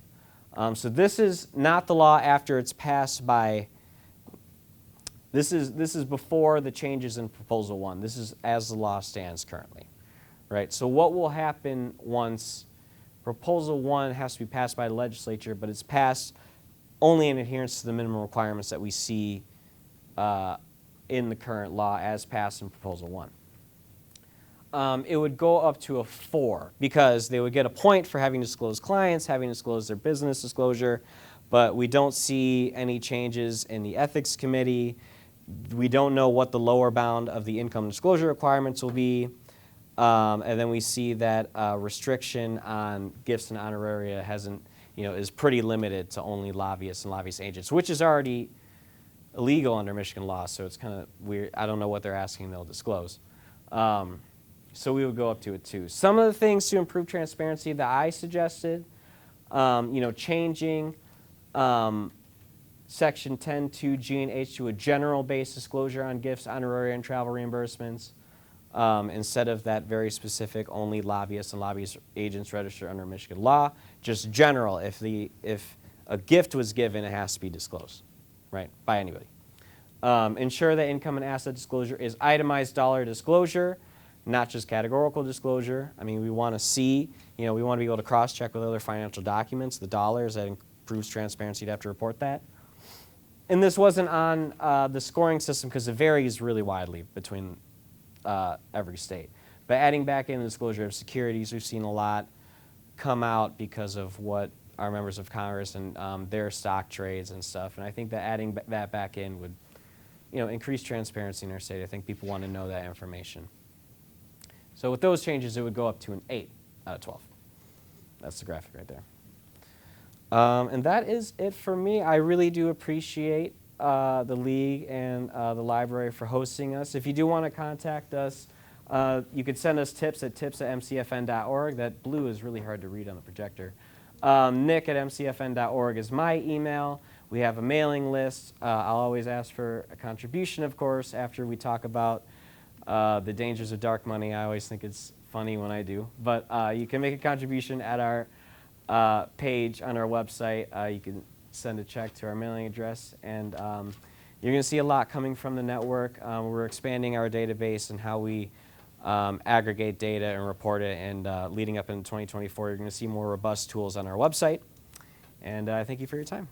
So this is not the law after it's passed by. This is before the changes in Proposal 1. This is as the law stands currently, right? So what will happen once Proposal 1 has to be passed by the legislature, but it's passed only in adherence to the minimum requirements that we see in the current law as passed in Proposal 1. It would go up to a 4 because they would get a point for having disclosed clients, having disclosed their business disclosure, but we don't see any changes in the ethics committee. We don't know what the lower bound of the income disclosure requirements will be. And then we see that restriction on gifts and honoraria is pretty limited to only lobbyists and lobbyist agents, which is already illegal under Michigan law, so it's kind of weird. I don't know what they're asking they'll disclose. So we would go up to a 2. Some of the things to improve transparency that I suggested, changing Section 10.2 G and H to a general-based disclosure on gifts, honorary, and travel reimbursements, instead of that very specific only lobbyists and lobbyist agents registered under Michigan law. Just general. If a gift was given, it has to be disclosed, right, by anybody. Ensure that income and asset disclosure is itemized dollar disclosure, not just categorical disclosure. I mean, we want to see, we want to be able to cross-check with other financial documents, the dollars, that improves transparency. You'd have to report that. And this wasn't on the scoring system because it varies really widely between every state. But adding back in the disclosure of securities, we've seen a lot come out because of what our members of Congress and their stock trades and stuff. And I think that adding that back in would, increase transparency in our state. I think people want to know that information. So with those changes, it would go up to an 8 out of 12. That's the graphic right there. And that is it for me. I really do appreciate the League and the library for hosting us. If you do want to contact us, you could send us tips at mcfn.org. That blue is really hard to read on the projector. Nick@mcfn.org is my email. We have a mailing list. I'll always ask for a contribution, of course, after we talk about the dangers of dark money. I always think it's funny when I do. But you can make a contribution at our page on our website. You can send a check to our mailing address. And you're going to see a lot coming from the network. We're expanding our database and how we aggregate data and report it. And leading up into 2024, you're going to see more robust tools on our website. And thank you for your time.